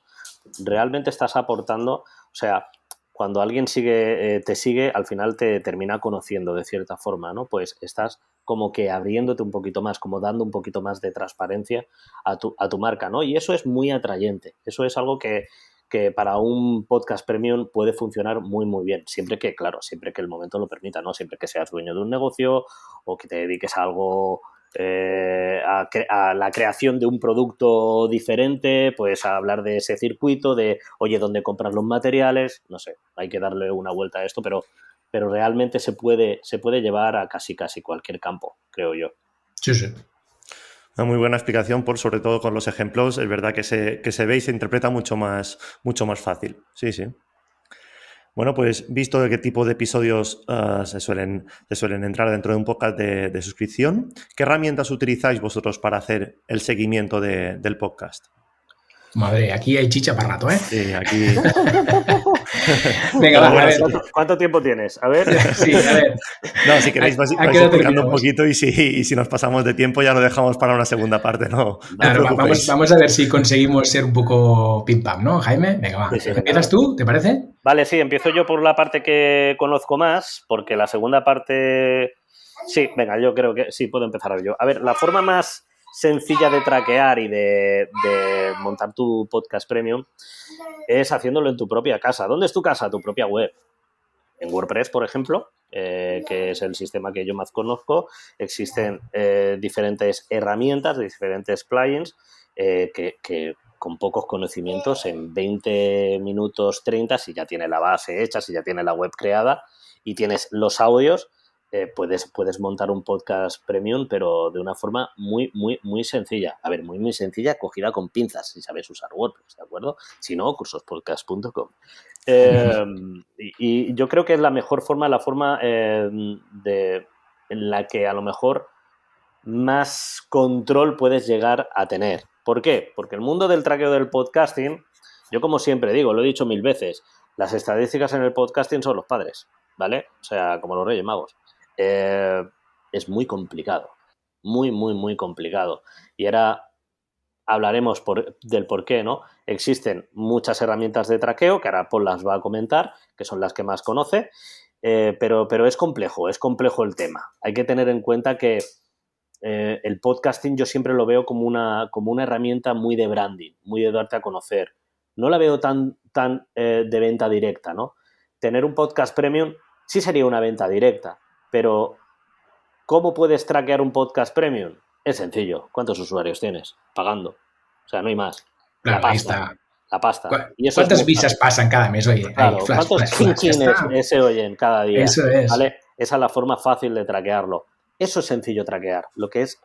Realmente estás aportando, o sea, cuando alguien te sigue, al final te termina conociendo de cierta forma, ¿no? Pues estás como que abriéndote un poquito más, como dando un poquito más de transparencia a tu marca, ¿no? Y eso es muy atrayente. Eso es algo que para un podcast premium puede funcionar muy, muy bien. Siempre que, claro, siempre que el momento lo permita, ¿no? Siempre que seas dueño de un negocio o que te dediques a algo... a la creación de un producto diferente, pues a hablar de ese circuito, de, oye, ¿dónde compras los materiales? No sé, hay que darle una vuelta a esto, pero realmente se puede llevar a casi cualquier campo, creo yo. Sí, sí. Una muy buena explicación, sobre todo con los ejemplos. Es verdad que se ve y se interpreta mucho más fácil. Sí, sí. Bueno, pues visto de qué tipo de episodios se suelen entrar dentro de un podcast de suscripción, ¿qué herramientas utilizáis vosotros para hacer el seguimiento del podcast? Madre, aquí hay chicha para rato, ¿eh? Sí, aquí... Venga, va, a ver. ¿Cuánto tiempo tienes? A ver. Sí, a ver. No, si queréis vais explicando un poquito y si nos pasamos de tiempo ya lo dejamos para una segunda parte, ¿no? Claro, vamos a ver si conseguimos ser un poco pim pam, ¿no, Jaime? Venga, va. Sí, ¿empiezas tú? ¿Te parece? Vale, sí, empiezo yo por la parte que conozco más, porque la segunda parte... Sí, venga, yo creo que sí puedo empezar yo. A ver, la forma más sencilla de traquear y de montar tu podcast premium es haciéndolo en tu propia casa. ¿Dónde es tu casa? Tu propia web. En WordPress, por ejemplo, que es el sistema que yo más conozco, existen diferentes herramientas, diferentes plugins que con pocos conocimientos, en 20 minutos 30, si ya tiene la base hecha, si ya tiene la web creada y tienes los audios, puedes montar un podcast premium, pero de una forma muy, muy, muy sencilla. A ver, muy, muy sencilla, cogida con pinzas, si sabes usar WordPress, ¿de acuerdo? Si no, cursospodcast.com. Y yo creo que es la mejor forma, en la que a lo mejor más control puedes llegar a tener. ¿Por qué? Porque el mundo del traqueo del podcasting, yo como siempre digo, lo he dicho 1000 veces, las estadísticas en el podcasting son los padres, ¿vale? O sea, como los Reyes Magos. Es muy complicado, muy, muy, muy complicado. Y ahora hablaremos del por qué, ¿no? Existen muchas herramientas de traqueo, que ahora Paul las va a comentar, que son las que más conoce, pero es complejo el tema. Hay que tener en cuenta que el podcasting yo siempre lo veo como una herramienta muy de branding, muy de darte a conocer. No la veo tan de venta directa, ¿no? Tener un podcast premium sí sería una venta directa, pero ¿Cómo puedes traquear un podcast premium? Es sencillo. ¿Cuántos usuarios tienes? Pagando. O sea, no hay más. Claro, La ahí pasta. está. La pasta. Y eso ¿Cuántas es muy visas fácil. pasan cada mes? Oye, Claro, ahí, flash, ¿cuántos flash, flash, ya está. se oyen cada día? Eso es. ¿Vale? Esa es la forma fácil de traquearlo. Eso es sencillo traquear. Lo que es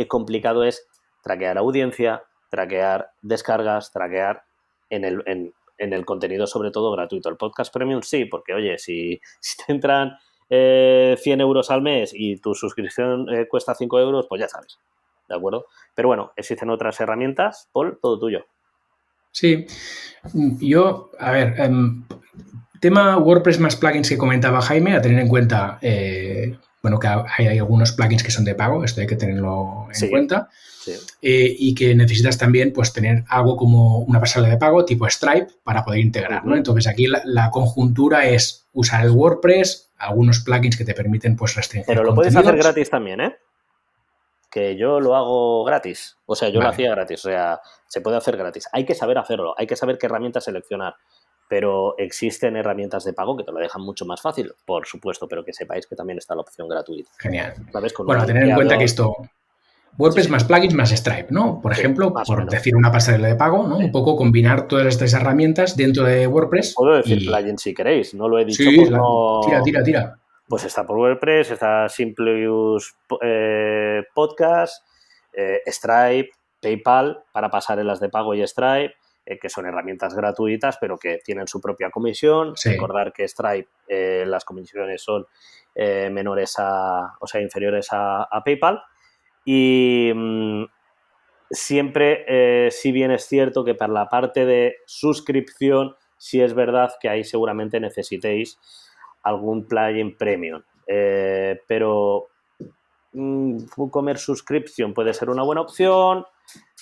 complicado es traquear audiencia, traquear descargas, traquear en el contenido sobre todo gratuito. El podcast premium sí, porque oye, si te entran 100 euros al mes y tu suscripción cuesta 5 euros, pues ya sabes, ¿de acuerdo? Pero bueno, existen otras herramientas. Paul, todo tuyo. Sí, yo, a ver, tema WordPress más plugins que comentaba Jaime, a tener en cuenta, bueno, que hay algunos plugins que son de pago, esto hay que tenerlo en cuenta, Sí. Y que necesitas también pues tener algo como una pasarela de pago tipo Stripe para poder integrar, ¿no? Entonces aquí la conjuntura es usar el WordPress, algunos plugins que te permiten pues restringir Pero lo puedes hacer gratis también, ¿eh? Que yo lo hago gratis. O sea, yo lo hacía gratis. O sea, se puede hacer gratis. Hay que saber hacerlo. Hay que saber qué herramientas seleccionar. Pero existen herramientas de pago que te lo dejan mucho más fácil, por supuesto, pero que sepáis que también está la opción gratuita. Genial. ¿Sabes? Con bueno, a tener en cuenta que esto... WordPress más plugins más Stripe, ¿no? Por ejemplo, por decir una pasarela de pago, ¿no? Un poco combinar todas estas herramientas dentro de WordPress. Puedo decir plugins si queréis. No lo he dicho. Sí, pues no... Tira. Pues está por WordPress, está Simpleuse Podcast, Stripe, PayPal para pasarelas de pago y Stripe, que son herramientas gratuitas pero que tienen su propia comisión. Sí. Recordar que Stripe las comisiones son inferiores a PayPal. Y siempre, si bien es cierto que para la parte de suscripción, sí es verdad que ahí seguramente necesitéis algún plugin premium. Pero WooCommerce Subscription puede ser una buena opción.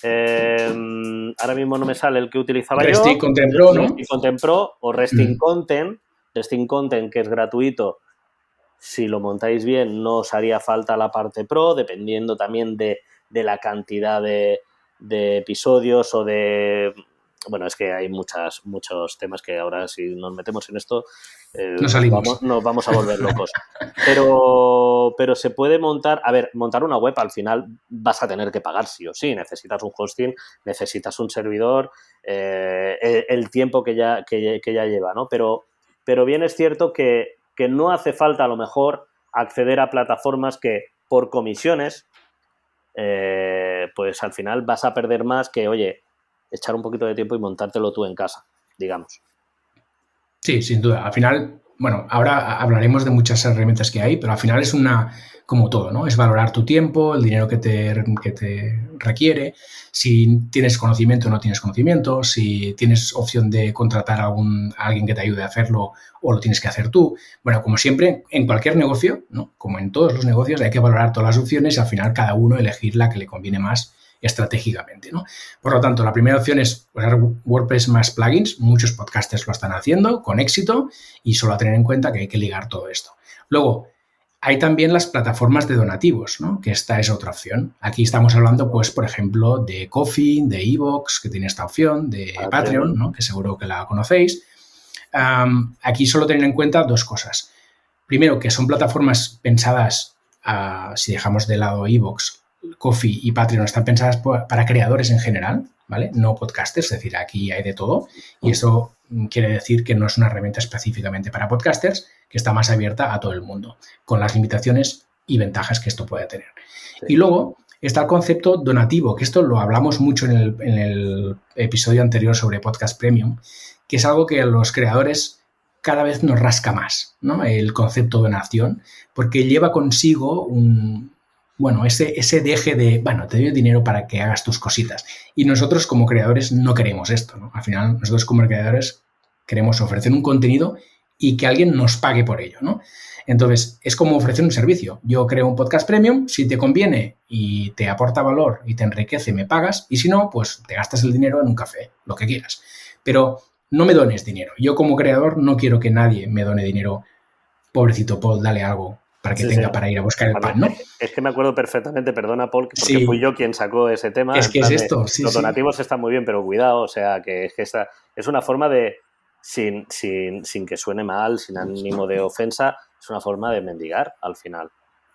Ahora mismo no me sale el que utilizaba Resting yo. Content Pro, ¿no? Resting Content Pro o Resting Content. Resting Content, que es gratuito. Si lo montáis bien, no os haría falta la parte Pro, dependiendo también de la cantidad de episodios o de... Bueno, es que hay muchos temas que ahora si nos metemos en esto nos vamos a volver locos. Pero se puede montar... A ver, montar una web al final vas a tener que pagar sí o sí. Necesitas un hosting, necesitas un servidor, el tiempo que ya lleva, ¿no? Pero bien es cierto que no hace falta a lo mejor acceder a plataformas que por comisiones pues al final vas a perder más que, oye, echar un poquito de tiempo y montártelo tú en casa, digamos. Sí, sin duda. Al final, bueno, ahora hablaremos de muchas herramientas que hay, pero al final es como todo, ¿no? Es valorar tu tiempo, el dinero que te requiere, si tienes conocimiento o no tienes conocimiento, si tienes opción de contratar a alguien que te ayude a hacerlo o lo tienes que hacer tú. Bueno, como siempre, en cualquier negocio, ¿no? Como en todos los negocios, hay que valorar todas las opciones y al final cada uno elegir la que le conviene más estratégicamente, ¿no? Por lo tanto, la primera opción es usar WordPress más plugins. Muchos podcasters lo están haciendo con éxito y solo a tener en cuenta que hay que ligar todo esto. Luego, hay también las plataformas de donativos, ¿no? Que esta es otra opción. Aquí estamos hablando, pues, por ejemplo, de Ko-fi, de Evox, que tiene esta opción, de Patreon, ¿no? Que seguro que la conocéis. Aquí solo tener en cuenta dos cosas. Primero, que son plataformas pensadas, si dejamos de lado Evox, Ko-fi y Patreon están pensadas para creadores en general, ¿vale? No podcasters, es decir, aquí hay de todo. Y eso quiere decir que no es una herramienta específicamente para podcasters, que está más abierta a todo el mundo, con las limitaciones y ventajas que esto puede tener. Sí. Y luego está el concepto donativo, que esto lo hablamos mucho en el episodio anterior sobre Podcast Premium, que es algo que a los creadores cada vez nos rasca más, ¿no? El concepto donación, porque lleva consigo ese deje de, bueno, te doy dinero para que hagas tus cositas. Y nosotros como creadores no queremos esto, ¿no? Al final, nosotros como creadores queremos ofrecer un contenido y que alguien nos pague por ello, ¿no? Entonces, es como ofrecer un servicio. Yo creo un podcast premium, si te conviene y te aporta valor y te enriquece, me pagas. Y si no, pues te gastas el dinero en un café, lo que quieras. Pero no me dones dinero. Yo como creador no quiero que nadie me done dinero. Pobrecito Paul, dale algo para que tenga para ir a buscar el pan, ¿no? Es que me acuerdo perfectamente, perdona Paul, porque fui yo quien sacó ese tema. Es que es esto, sí. Los donativos están muy bien, pero cuidado, o sea, que esta es una forma de, sin que suene mal, sin ánimo de ofensa, es una forma de mendigar al final.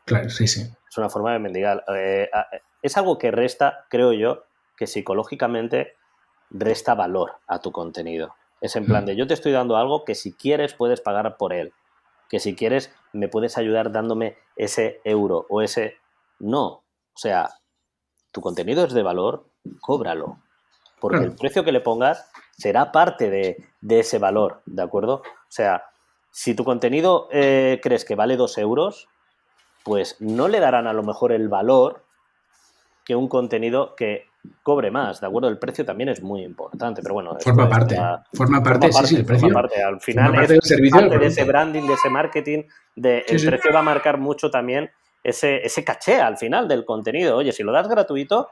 Claro, sí. Es una forma de mendigar. Es algo que resta, creo yo, que psicológicamente resta valor a tu contenido. Es en plan de yo te estoy dando algo que si quieres puedes pagar por él. Que si quieres me puedes ayudar dándome ese euro o ese... No. O sea, tu contenido es de valor, cóbralo. Porque el precio que le pongas será parte de ese valor, ¿de acuerdo? O sea, si tu contenido crees que vale 2 euros, pues no le darán a lo mejor el valor que un contenido que cobre más, ¿de acuerdo? El precio también es muy importante, pero bueno... Forma parte, sí, el precio. Forma parte. Al final parte del servicio parte de ese branding, de ese marketing, el precio va a marcar mucho también ese caché al final del contenido. Oye, si lo das gratuito,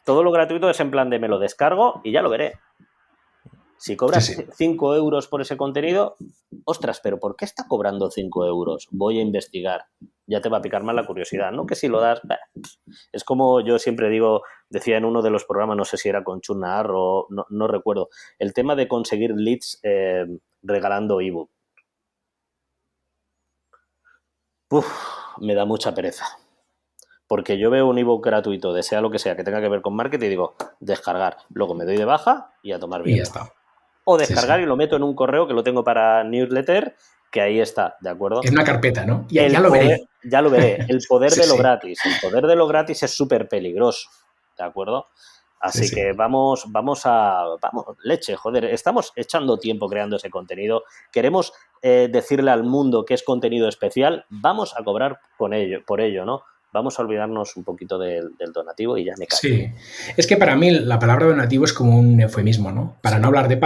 todo lo gratuito es en plan de me lo descargo y ya lo veré. Si cobras 5 euros por ese contenido, ostras, pero ¿por qué está cobrando 5 euros? Voy a investigar. Ya te va a picar más la curiosidad, ¿no? Que si lo das... Es como yo siempre digo, decía en uno de los programas, no sé si era con Chun Nahar o no recuerdo, el tema de conseguir leads regalando ebook. Me da mucha pereza. Porque yo veo un ebook gratuito, de sea lo que sea, que tenga que ver con marketing y digo, descargar. Luego me doy de baja y a tomar bien. Y ya está. O descargar y lo meto en un correo que lo tengo para newsletter, que ahí está, ¿de acuerdo? En una carpeta, ¿no? Ya lo veré. Ya lo veré. El poder de lo gratis. El poder de lo gratis es súper peligroso, ¿de acuerdo? Así que vamos, leche, joder, estamos echando tiempo creando ese contenido. Queremos decirle al mundo que es contenido especial, vamos a cobrar por ello, ¿no? Vamos a olvidarnos un poquito del donativo y ya me callo. Sí, es que para mí la palabra donativo es como un eufemismo, ¿no? Para no hablar de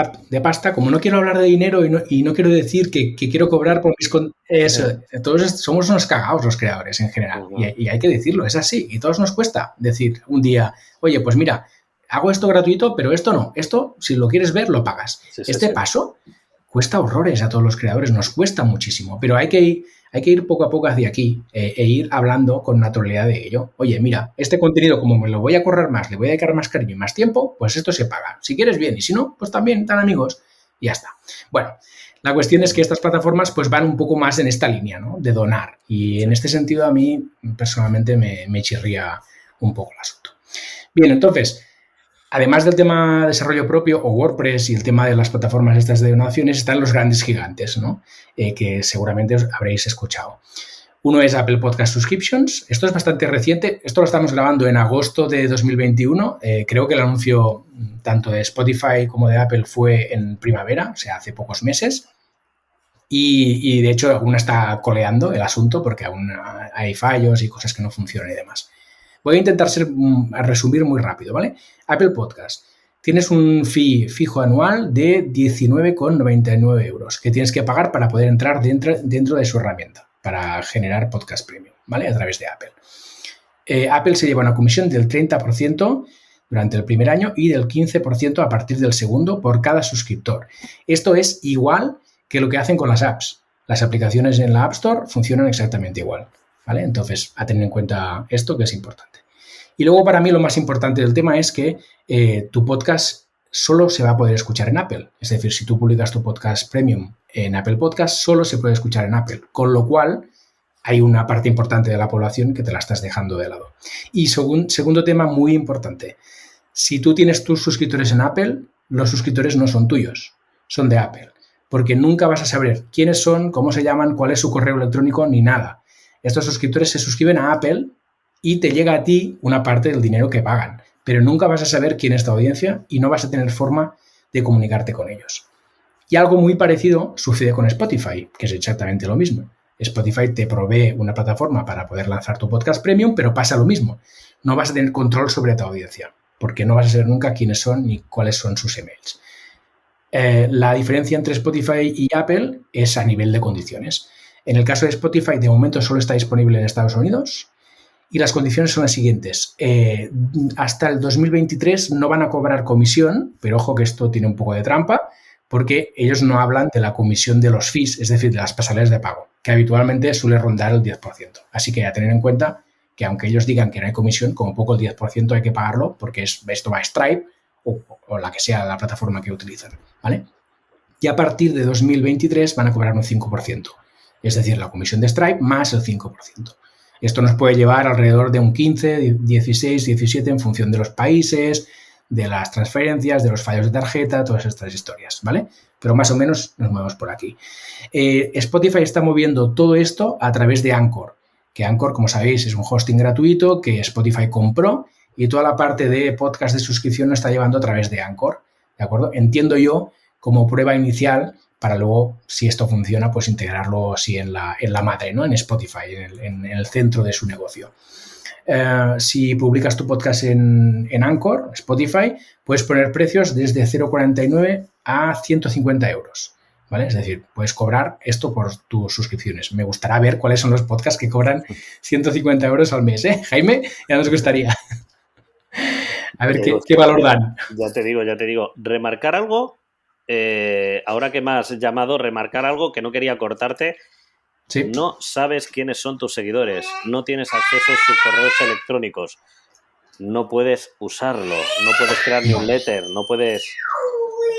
pasta, como no quiero hablar de dinero y no quiero decir que quiero cobrar por mis... Todos somos unos cagados los creadores en general y hay que decirlo, es así. Y todos nos cuesta decir un día, oye, pues mira, hago esto gratuito, pero esto no. Esto, si lo quieres ver, lo pagas. Paso cuesta horrores a todos los creadores, nos cuesta muchísimo, pero hay que ir poco a poco hacia aquí e ir hablando con naturalidad de ello. Oye, mira, este contenido, como me lo voy a correr más, le voy a dedicar más cariño y más tiempo, pues esto se paga. Si quieres, bien, y si no, pues también, tan amigos, y ya está. Bueno, la cuestión es que estas plataformas pues van un poco más en esta línea, ¿no? De donar, y en este sentido a mí, personalmente, me chirría un poco el asunto. Bien, entonces... Además del tema de desarrollo propio o WordPress y el tema de las plataformas estas de donaciones, están los grandes gigantes, ¿no? Que seguramente habréis escuchado. Uno es Apple Podcast Subscriptions. Esto es bastante reciente. Esto lo estamos grabando en agosto de 2021. Creo que el anuncio tanto de Spotify como de Apple fue en primavera, o sea, hace pocos meses. Y de hecho, aún está coleando el asunto porque aún hay fallos y cosas que no funcionan y demás. Voy a intentar resumir muy rápido, ¿vale? Apple Podcast. Tienes un fee fijo anual de 19,99 euros que tienes que pagar para poder entrar dentro de su herramienta para generar podcast premium, ¿vale? A través de Apple. Apple se lleva una comisión del 30% durante el primer año y del 15% a partir del segundo por cada suscriptor. Esto es igual que lo que hacen con las apps. Las aplicaciones en la App Store funcionan exactamente igual, ¿vale? Entonces, a tener en cuenta esto, que es importante. Y luego, para mí, lo más importante del tema es que tu podcast solo se va a poder escuchar en Apple. Es decir, si tú publicas tu podcast premium en Apple Podcast, solo se puede escuchar en Apple. Con lo cual, hay una parte importante de la población que te la estás dejando de lado. Y segundo tema muy importante. Si tú tienes tus suscriptores en Apple, los suscriptores no son tuyos, son de Apple. Porque nunca vas a saber quiénes son, cómo se llaman, cuál es su correo electrónico, ni nada. Estos suscriptores se suscriben a Apple y te llega a ti una parte del dinero que pagan, pero nunca vas a saber quién es tu audiencia y no vas a tener forma de comunicarte con ellos. Y algo muy parecido sucede con Spotify, que es exactamente lo mismo. Spotify te provee una plataforma para poder lanzar tu podcast premium, pero pasa lo mismo. No vas a tener control sobre tu audiencia, porque no vas a saber nunca quiénes son ni cuáles son sus emails. La diferencia entre Spotify y Apple es a nivel de condiciones. En el caso de Spotify, de momento solo está disponible en Estados Unidos y las condiciones son las siguientes. Hasta el 2023 no van a cobrar comisión, pero ojo que esto tiene un poco de trampa, porque ellos no hablan de la comisión de los fees, es decir, de las pasarelas de pago, que habitualmente suele rondar el 10%. Así que a tener en cuenta que aunque ellos digan que no hay comisión, como poco el 10% hay que pagarlo, porque esto va a Stripe o la que sea la plataforma que utilizan, ¿vale? Y a partir de 2023 van a cobrar un 5%. Es decir, la comisión de Stripe más el 5%. Esto nos puede llevar alrededor de un 15, 16, 17 en función de los países, de las transferencias, de los fallos de tarjeta, todas estas historias, ¿vale? Pero más o menos nos movemos por aquí. Spotify está moviendo todo esto a través de Anchor, que Anchor, como sabéis, es un hosting gratuito que Spotify compró y toda la parte de podcast de suscripción lo está llevando a través de Anchor, ¿de acuerdo? Entiendo yo como prueba inicial para luego, si esto funciona, pues integrarlo así en la madre, ¿no? En Spotify, en el centro de su negocio. Si publicas tu podcast en Anchor, Spotify, puedes poner precios desde 0,49 a 150 euros, ¿vale? Es decir, puedes cobrar esto por tus suscripciones. Me gustaría ver cuáles son los podcasts que cobran 150 euros al mes, ¿eh? Jaime, ya nos gustaría. A ver qué valor dan. Ya te digo. Remarcar algo, ahora que me has llamado, remarcar algo que no quería cortarte. Sí. No sabes quiénes son tus seguidores, no tienes acceso a sus correos electrónicos, no puedes usarlo, no puedes crear newsletter, no puedes...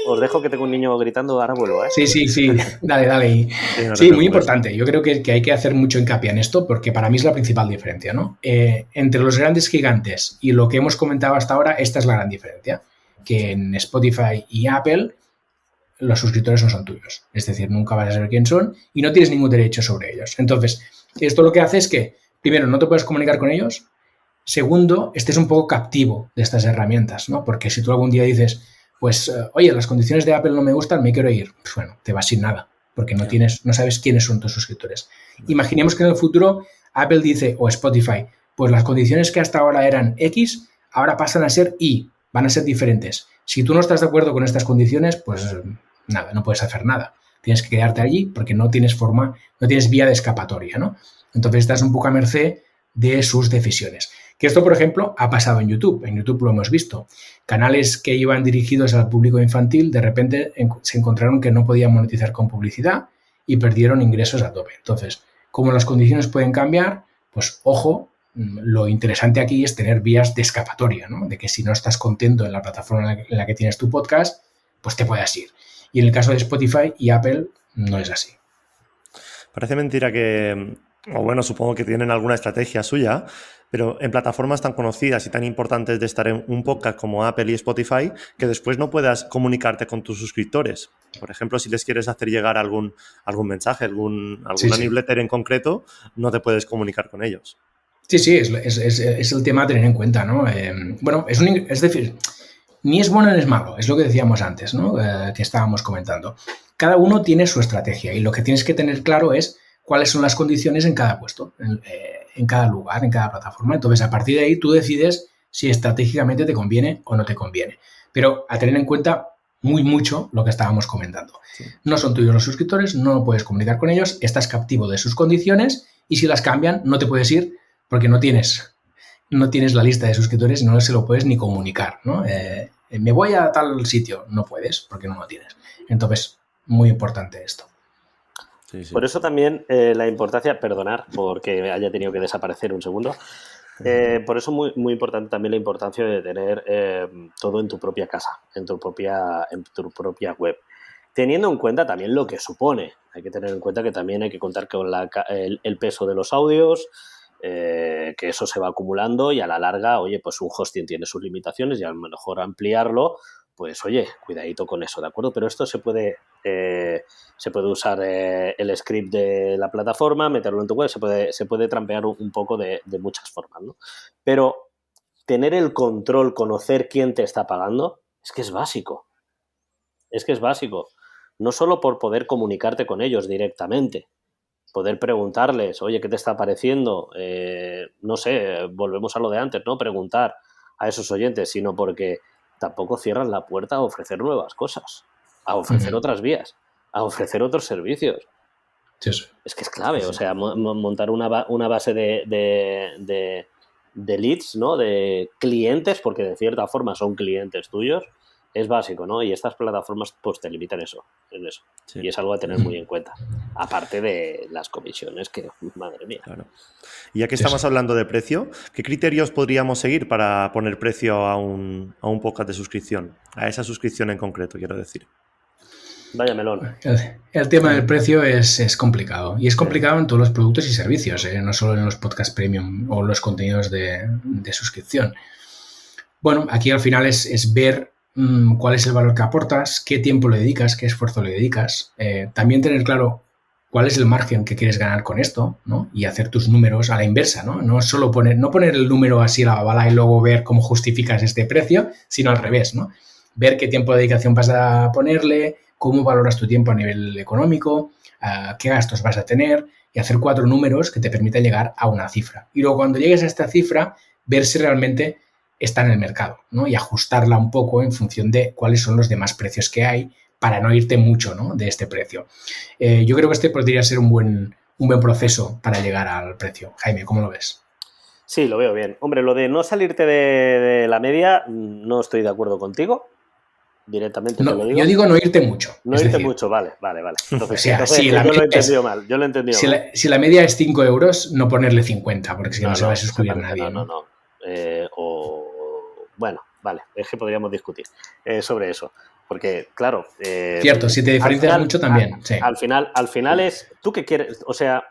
Os dejo que tengo un niño gritando, ahora vuelvo, ¿eh? Sí, dale. Sí, muy importante. Yo creo que hay que hacer mucho hincapié en esto porque para mí es la principal diferencia, ¿no? Entre los grandes gigantes y lo que hemos comentado hasta ahora, esta es la gran diferencia, que en Spotify y Apple los suscriptores no son tuyos. Es decir, nunca vas a saber quién son y no tienes ningún derecho sobre ellos. Entonces, esto lo que hace es que, primero, no te puedes comunicar con ellos. Segundo, estés un poco captivo de estas herramientas, ¿no? Porque si tú algún día dices, pues, oye, las condiciones de Apple no me gustan, me quiero ir. Pues bueno, te vas sin nada, porque no sabes quiénes son tus suscriptores. Imaginemos que en el futuro Apple dice, o Spotify, pues las condiciones que hasta ahora eran X, ahora pasan a ser Y, van a ser diferentes. Si tú no estás de acuerdo con estas condiciones, pues nada, no puedes hacer nada. Tienes que quedarte allí porque no tienes vía de escapatoria, ¿no? Entonces estás un poco a merced de sus decisiones. Que esto, por ejemplo, ha pasado en YouTube. En YouTube lo hemos visto. Canales que iban dirigidos al público infantil, de repente se encontraron que no podían monetizar con publicidad y perdieron ingresos a tope. Entonces, como las condiciones pueden cambiar, pues ojo, lo interesante aquí es tener vías de escapatoria, ¿no? De que si no estás contento en la plataforma en la que tienes tu podcast, pues te puedas ir. Y en el caso de Spotify y Apple no es así. Parece mentira que, o bueno, supongo que tienen alguna estrategia suya, pero en plataformas tan conocidas y tan importantes de estar en un podcast como Apple y Spotify, que después no puedas comunicarte con tus suscriptores. Por ejemplo, si les quieres hacer llegar algún mensaje, alguna newsletter en concreto, no te puedes comunicar con ellos. Sí, es el tema a tener en cuenta, ¿no? Bueno, es decir, ni es bueno ni es malo, es lo que decíamos antes, ¿no? Que estábamos comentando. Cada uno tiene su estrategia y lo que tienes que tener claro es cuáles son las condiciones en cada puesto, en cada lugar, en cada plataforma. Entonces, a partir de ahí, tú decides si estratégicamente te conviene o no te conviene. Pero a tener en cuenta mucho lo que estábamos comentando. Sí. No son tuyos los suscriptores, no puedes comunicar con ellos, estás captivo de sus condiciones y si las cambian, no te puedes ir porque no tienes la lista de suscriptores y no se lo puedes ni comunicar, ¿no? Me voy a tal sitio, no puedes porque no lo tienes. Entonces, muy importante esto. Sí. Por eso también la importancia, perdonar porque haya tenido que desaparecer un segundo, por eso muy importante también la importancia de tener todo en tu propia casa, en tu propia web. Teniendo en cuenta también lo que supone, hay que tener en cuenta que también hay que contar con el peso de los audios, que eso se va acumulando y a la larga, oye, pues un hosting tiene sus limitaciones y a lo mejor ampliarlo, pues oye, cuidadito con eso, ¿de acuerdo? Pero esto se puede usar el script de la plataforma, meterlo en tu web, se puede trampear un poco de muchas formas, ¿no? Pero tener el control, conocer quién te está pagando, es que es básico. No solo por poder comunicarte con ellos directamente, poder preguntarles, oye, ¿qué te está pareciendo? No sé, volvemos a lo de antes, ¿no? Preguntar a esos oyentes, sino porque tampoco cierran la puerta a ofrecer nuevas cosas, a ofrecer otras vías, a ofrecer otros servicios. Sí. Es que es clave, o sea, montar una base de leads, ¿no? De clientes, porque de cierta forma son clientes tuyos, es básico, ¿no? Y estas plataformas pues te limitan en eso. Sí. Y es algo a tener muy en cuenta. Aparte de las comisiones, que madre mía. Claro. Y ya que estamos hablando de precio, ¿qué criterios podríamos seguir para poner precio a un podcast de suscripción? A esa suscripción en concreto, quiero decir. Vaya melón. El tema del precio es complicado. Y es complicado en todos los productos y servicios, no solo en los podcast premium o los contenidos de suscripción. Bueno, aquí al final es ver cuál es el valor que aportas, qué tiempo le dedicas, qué esfuerzo le dedicas. También tener claro cuál es el margen que quieres ganar con esto, ¿no? Y hacer tus números a la inversa, ¿no? No solo poner el número así a la bala y luego ver cómo justificas este precio, sino al revés, ¿no? Ver qué tiempo de dedicación vas a ponerle, cómo valoras tu tiempo a nivel económico, qué gastos vas a tener y hacer 4 números que te permitan llegar a una cifra. Y luego cuando llegues a esta cifra, ver si realmente está en el mercado, ¿no? Y ajustarla un poco en función de cuáles son los demás precios que hay para no irte mucho, ¿no? De este precio. Yo creo que este podría ser un buen proceso para llegar al precio. Jaime, ¿cómo lo ves? Sí, lo veo bien. Hombre, lo de no salirte de la media, no estoy de acuerdo contigo. Directamente no, te lo digo. Yo digo no irte mucho. No irte mucho, vale. Entonces, si yo lo he entendido mal. Yo lo he entendido mal. Si la media es 5 euros, no ponerle 50, porque si no se va a suscribir nadie. No. Bueno, vale, es que podríamos discutir sobre eso. Porque, claro... Cierto, si te diferencias mucho también. Sí. Al final es... ¿Tú qué quieres? O sea,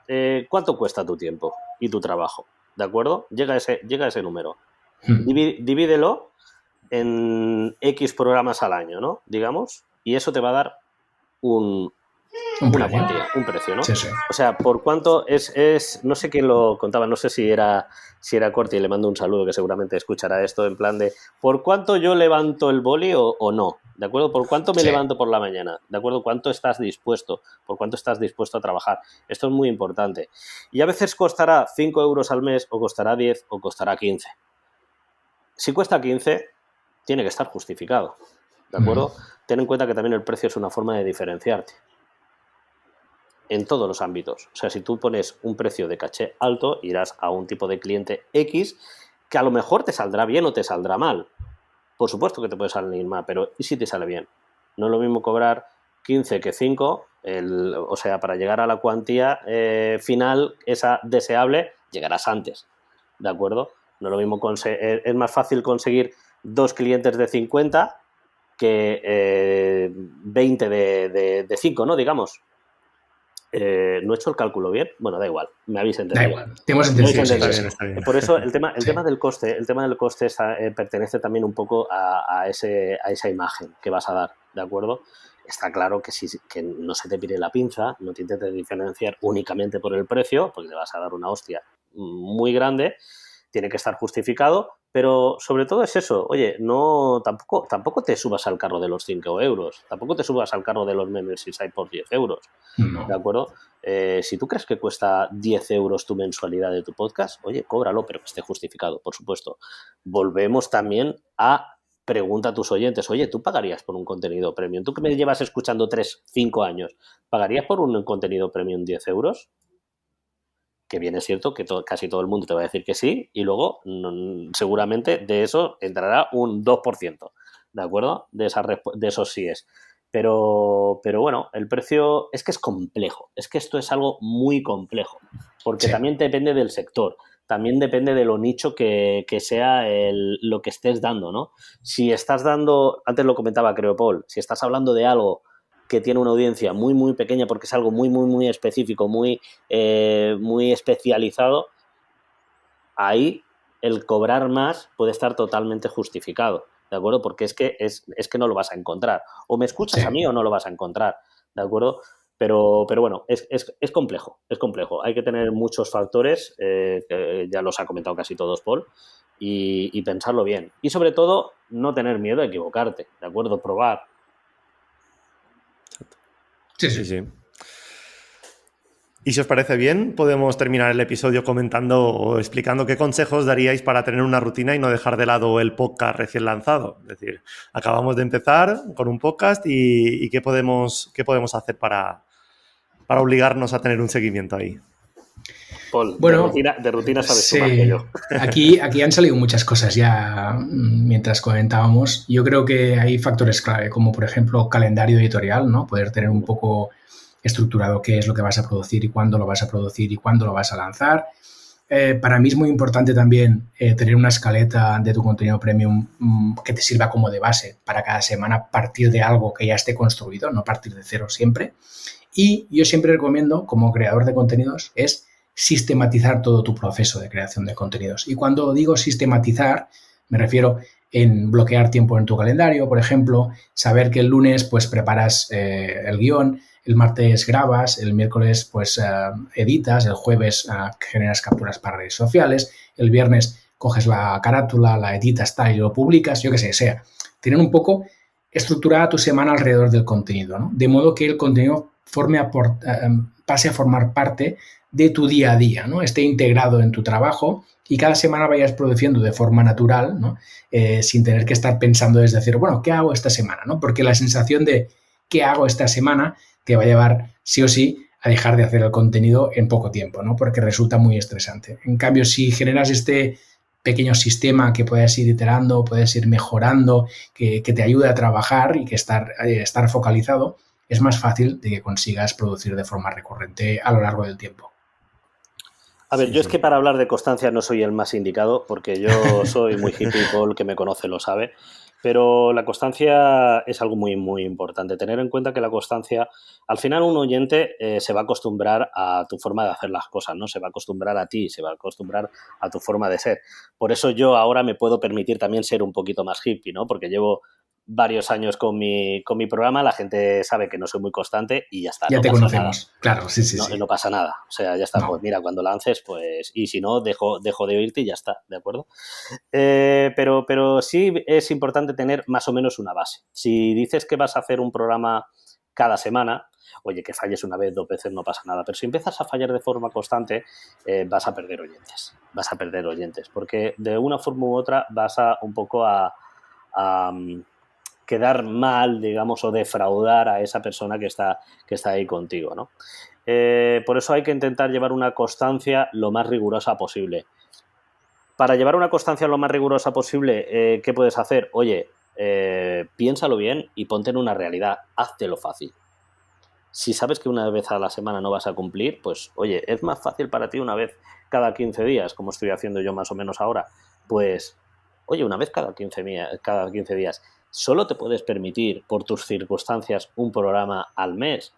¿cuánto cuesta tu tiempo y tu trabajo? ¿De acuerdo? Llega a ese número. Divídelo en X programas al año, ¿no? Digamos. Y eso te va a dar una cuantía, un precio, ¿no? Sí. O sea, por cuánto es no sé quién lo contaba, no sé si era Corti, y le mando un saludo que seguramente escuchará esto en plan de ¿por cuánto yo levanto el boli o no? ¿De acuerdo? ¿Por cuánto me levanto por la mañana? ¿De acuerdo? ¿Cuánto estás dispuesto? ¿Por cuánto estás dispuesto a trabajar? Esto es muy importante. Y a veces costará 5 euros al mes, o costará 10, o costará 15. Si cuesta 15, tiene que estar justificado. ¿De acuerdo? Ten en cuenta que también el precio es una forma de diferenciarte. En todos los ámbitos. O sea, si tú pones un precio de caché alto, irás a un tipo de cliente X que a lo mejor te saldrá bien o te saldrá mal. Por supuesto que te puede salir mal, pero ¿y si te sale bien? No es lo mismo cobrar 15 que 5, o sea, para llegar a la cuantía final, esa deseable, llegarás antes. ¿De acuerdo? No es lo mismo es más fácil conseguir 2 clientes de 50 que 20 de 5, ¿no? Digamos. ¿No he hecho el cálculo bien? Bueno, da igual, me habéis entendido. Da igual, te hemos entendido. Está bien. Por eso el tema del coste pertenece también un poco a esa imagen que vas a dar, ¿de acuerdo? Está claro que no se te pide la pinza, no te intentes diferenciar únicamente por el precio, porque te vas a dar una hostia muy grande, tiene que estar justificado, pero sobre todo es eso, oye, tampoco te subas al carro de los 5 euros, tampoco te subas al carro de los memberships hay por 10 euros, no. ¿De acuerdo? Si tú crees que cuesta 10 euros tu mensualidad de tu podcast, oye, cóbralo, pero que esté justificado, por supuesto. Volvemos también a pregunta a tus oyentes, oye, ¿tú pagarías por un contenido premium? ¿Tú que me llevas escuchando 5 años, ¿pagarías por un contenido premium 10 euros? Que bien es cierto que casi todo el mundo te va a decir que sí y luego seguramente de eso entrará un 2%, ¿de acuerdo? De esos síes. Pero bueno, el precio es que es complejo, es que esto es algo muy complejo, porque también depende del sector, también depende de lo nicho que sea lo que estés dando, ¿no? Si estás dando, antes lo comentaba creo Paul, si estás hablando de algo que tiene una audiencia muy, muy pequeña porque es algo muy, muy, muy específico, muy especializado, ahí el cobrar más puede estar totalmente justificado, ¿de acuerdo? Porque es que no lo vas a encontrar. O me escuchas a mí o no lo vas a encontrar, ¿de acuerdo? Pero bueno, es complejo, es complejo. Hay que tener muchos factores, que ya los ha comentado casi todos Paul, y pensarlo bien. Y sobre todo, no tener miedo a equivocarte, ¿de acuerdo? Probar. Sí. Y si os parece bien, podemos terminar el episodio comentando o explicando qué consejos daríais para tener una rutina y no dejar de lado el podcast recién lanzado. Es decir, acabamos de empezar con un podcast y qué podemos hacer para obligarnos a tener un seguimiento ahí. Paul, bueno, de rutina sabes tú más que yo. Aquí han salido muchas cosas ya mientras comentábamos. Yo creo que hay factores clave, como por ejemplo calendario editorial, ¿no? Poder tener un poco estructurado qué es lo que vas a producir y cuándo lo vas a producir y cuándo lo vas a lanzar. para mí es muy importante también tener una escaleta de tu contenido premium que te sirva como de base para cada semana partir de algo que ya esté construido, no partir de cero siempre. Y yo siempre recomiendo, como creador de contenidos, es sistematizar todo tu proceso de creación de contenidos. Y cuando digo sistematizar, me refiero en bloquear tiempo en tu calendario, por ejemplo, saber que el lunes pues preparas el guión, el martes grabas, el miércoles pues editas, el jueves generas capturas para redes sociales, el viernes coges la carátula, la editas tal y lo publicas, yo qué sé, sea. Tener un poco estructurada tu semana alrededor del contenido, ¿no? De modo que el contenido pase a formar parte de tu día a día, ¿no? Esté integrado en tu trabajo y cada semana vayas produciendo de forma natural, ¿no? Sin tener que estar pensando desde cero, bueno, ¿qué hago esta semana? ¿No? Porque la sensación de ¿qué hago esta semana? Te va a llevar sí o sí a dejar de hacer el contenido en poco tiempo, ¿no? Porque resulta muy estresante. En cambio, si generas este pequeño sistema que puedes ir iterando, puedes ir mejorando, que te ayude a trabajar y que estar focalizado, es más fácil de que consigas producir de forma recurrente a lo largo del tiempo. A ver, yo es que para hablar de constancia no soy el más indicado, porque yo soy muy hippie, Paul, que me conoce lo sabe, pero la constancia es algo muy, muy importante. Tener en cuenta que la constancia, al final un oyente se va a acostumbrar a tu forma de hacer las cosas, ¿no? Se va a acostumbrar a ti, se va a acostumbrar a tu forma de ser. Por eso yo ahora me puedo permitir también ser un poquito más hippie, ¿no? Porque llevo varios años con mi programa, la gente sabe que no soy muy constante y ya está. Ya no te pasa conocemos, nada. claro, sí. No pasa nada, o sea, ya está, No. pues mira, cuando lances, pues, y si no, dejo de oírte y ya está, ¿de acuerdo? Pero sí es importante tener más o menos una base. Si dices que vas a hacer un programa cada semana, oye, que falles una vez, 2 veces, no pasa nada, pero si empiezas a fallar de forma constante, vas a perder oyentes, porque de una forma u otra vas a un poco a quedar mal, digamos, o defraudar a esa persona que está ahí contigo, ¿no? Por eso hay que intentar llevar una constancia lo más rigurosa posible. Para llevar una constancia lo más rigurosa posible, ¿qué puedes hacer? Oye, piénsalo bien y ponte en una realidad, háztelo fácil. Si sabes que una vez a la semana no vas a cumplir, pues, oye, es más fácil para ti una vez cada 15 días, como estoy haciendo yo más o menos ahora, pues, oye, una vez cada 15 días. Solo te puedes permitir, por tus circunstancias, un programa al mes.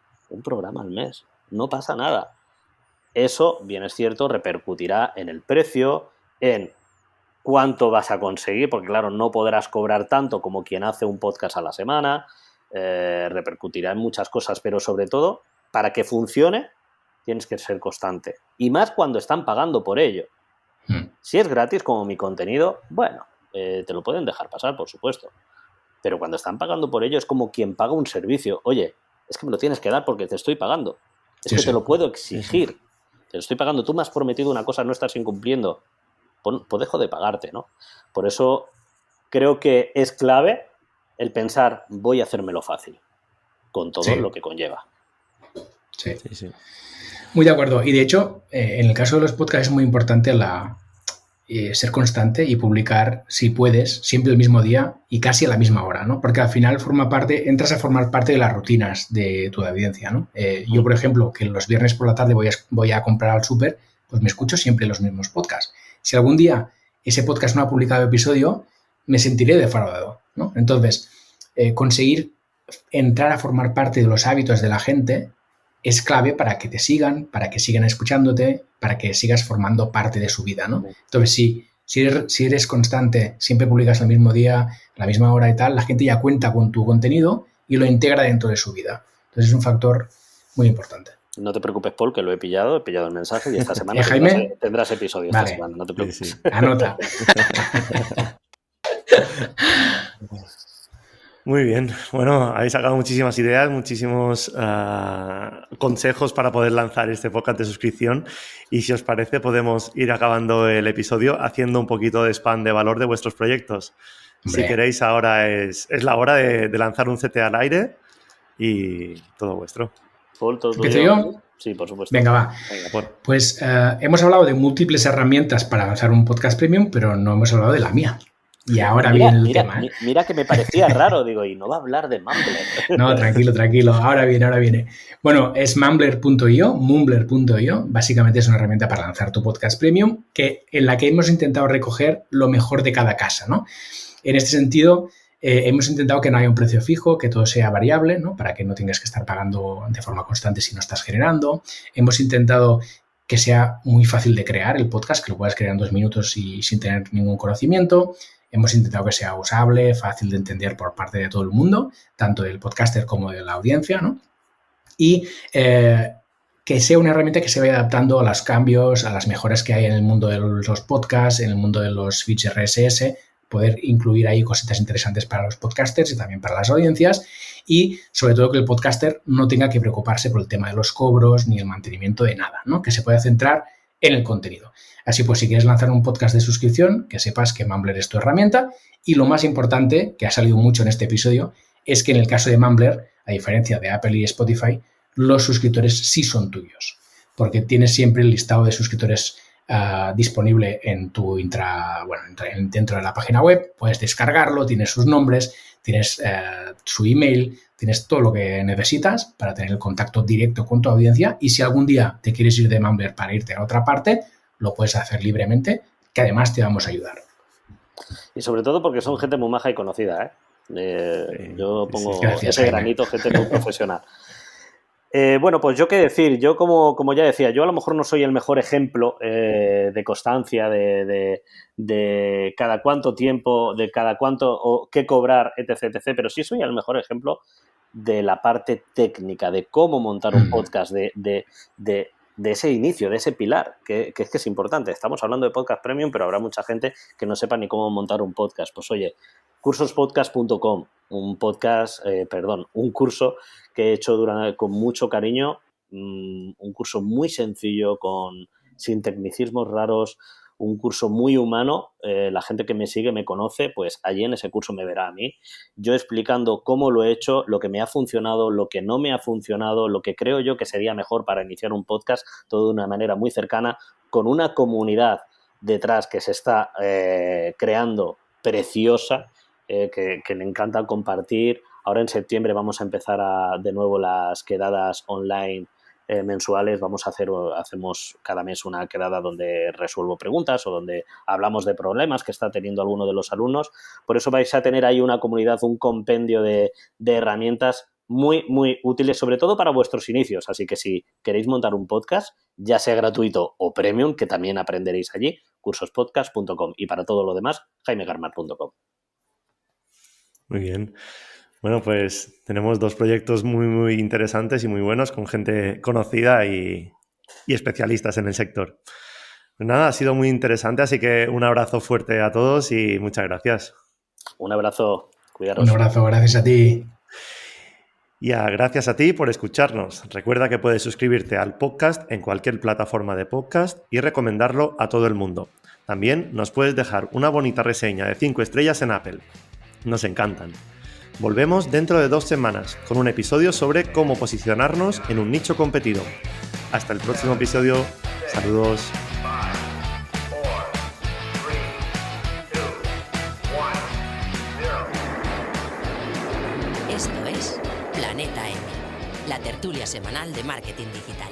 No pasa nada. Eso, bien es cierto, repercutirá en el precio, en cuánto vas a conseguir, porque claro, no podrás cobrar tanto como quien hace un podcast a la semana, repercutirá en muchas cosas, pero sobre todo, para que funcione, tienes que ser constante. Y más cuando están pagando por ello. Si es gratis, como mi contenido, bueno, te lo pueden dejar pasar, por supuesto. Pero cuando están pagando por ello es como quien paga un servicio. Oye, es que me lo tienes que dar porque te estoy pagando. Es que te lo puedo exigir. Te lo estoy pagando. Tú me has prometido una cosa, no estás incumpliendo. Pues dejo de pagarte, ¿no? Por eso creo que es clave el pensar, voy a hacérmelo fácil, con todo lo que conlleva. Sí. Muy de acuerdo. Y de hecho, en el caso de los podcasts es muy importante ser constante y publicar, si puedes, siempre el mismo día y casi a la misma hora, ¿no? Porque al final entras a formar parte de las rutinas de tu audiencia, ¿no? Yo, por ejemplo, que los viernes por la tarde voy a comprar al súper, pues me escucho siempre los mismos podcasts. Si algún día ese podcast no ha publicado episodio, me sentiré defraudado, ¿no? Entonces, conseguir entrar a formar parte de los hábitos de la gente es clave para que te sigan, para que sigan escuchándote, para que sigas formando parte de su vida, ¿no? Entonces, si eres constante, siempre publicas el mismo día, la misma hora y tal, la gente ya cuenta con tu contenido y lo integra dentro de su vida. Entonces, es un factor muy importante. No te preocupes, Paul, que lo he pillado el mensaje y esta semana tendrás episodio. Vale. Esta semana, no te preocupes. Sí. Anota. Muy bien. Bueno, habéis sacado muchísimas ideas, muchísimos consejos para poder lanzar este podcast de suscripción. Y si os parece, podemos ir acabando el episodio haciendo un poquito de spam de valor de vuestros proyectos. Hombre. Si queréis, ahora es la hora de lanzar un CT al aire y todo vuestro. Paul, ¿todo ¿Empiezo yo? Sí, por supuesto. Venga, va. Pues hemos hablado de múltiples herramientas para lanzar un podcast premium, pero no hemos hablado de la mía. Y ahora viene el tema. Mira que me parecía raro, digo, y no va a hablar de Mumbler. No, tranquilo. Ahora viene. Bueno, es mumbler.io. Básicamente es una herramienta para lanzar tu podcast premium en la que hemos intentado recoger lo mejor de cada casa, ¿no? En este sentido, hemos intentado que no haya un precio fijo, que todo sea variable, ¿no? Para que no tengas que estar pagando de forma constante si no estás generando. Hemos intentado que sea muy fácil de crear el podcast, que lo puedas crear en 2 minutos y sin tener ningún conocimiento. Hemos intentado que sea usable, fácil de entender por parte de todo el mundo, tanto del podcaster como de la audiencia, ¿no? Y que sea una herramienta que se vaya adaptando a los cambios, a las mejoras que hay en el mundo de los podcasts, en el mundo de los feeds RSS, poder incluir ahí cositas interesantes para los podcasters y también para las audiencias, y sobre todo que el podcaster no tenga que preocuparse por el tema de los cobros ni el mantenimiento de nada, ¿no? Que se pueda centrar en el contenido. Así pues, si quieres lanzar un podcast de suscripción, que sepas que Mumbler es tu herramienta. Y lo más importante, que ha salido mucho en este episodio, es que en el caso de Mumbler, a diferencia de Apple y Spotify, los suscriptores sí son tuyos, porque tienes siempre el listado de suscriptores disponible en tu dentro de la página web. Puedes descargarlo, tienes sus nombres, tienes su email, tienes todo lo que necesitas para tener el contacto directo con tu audiencia, y si algún día te quieres ir de Mumbler para irte a otra parte, lo puedes hacer libremente, que además te vamos a ayudar. Y sobre todo porque son gente muy maja y conocida, yo pongo ese granito, gente muy profesional. Bueno, pues yo qué decir, yo como ya decía, yo a lo mejor no soy el mejor ejemplo de constancia, de cada cuánto tiempo, de cada cuánto o qué cobrar, etc., pero sí soy el mejor ejemplo de la parte técnica, de cómo montar un podcast, de ese inicio, de ese pilar, que es importante. Estamos hablando de podcast premium, pero habrá mucha gente que no sepa ni cómo montar un podcast. Pues oye, cursospodcast.com, un curso que he hecho con mucho cariño, un curso muy sencillo, sin tecnicismos raros, un curso muy humano. La gente que me sigue, me conoce, pues allí en ese curso me verá a mí, yo explicando cómo lo he hecho, lo que me ha funcionado, lo que no me ha funcionado, lo que creo yo que sería mejor para iniciar un podcast, todo de una manera muy cercana, con una comunidad detrás que se está creando preciosa, que le encanta compartir. Ahora en septiembre vamos a empezar de nuevo las quedadas online mensuales. Hacemos cada mes una quedada donde resuelvo preguntas o donde hablamos de problemas que está teniendo alguno de los alumnos. Por eso vais a tener ahí una comunidad, un compendio de herramientas muy, muy útiles, sobre todo para vuestros inicios. Así que si queréis montar un podcast, ya sea gratuito o premium, que también aprenderéis allí, cursospodcast.com. Y para todo lo demás, jaimegarmar.com. Muy bien. Bueno, pues tenemos 2 proyectos muy, muy interesantes y muy buenos con gente conocida y especialistas en el sector. Pues nada, ha sido muy interesante, así que un abrazo fuerte a todos y muchas gracias. Un abrazo, cuidaros. Un abrazo, gracias a ti. Y gracias a ti por escucharnos. Recuerda que puedes suscribirte al podcast en cualquier plataforma de podcast y recomendarlo a todo el mundo. También nos puedes dejar una bonita reseña de 5 estrellas en Apple. Nos encantan. Volvemos dentro de 2 semanas con un episodio sobre cómo posicionarnos en un nicho competido. Hasta el próximo episodio. Saludos. Esto es Planeta M, la tertulia semanal de marketing digital.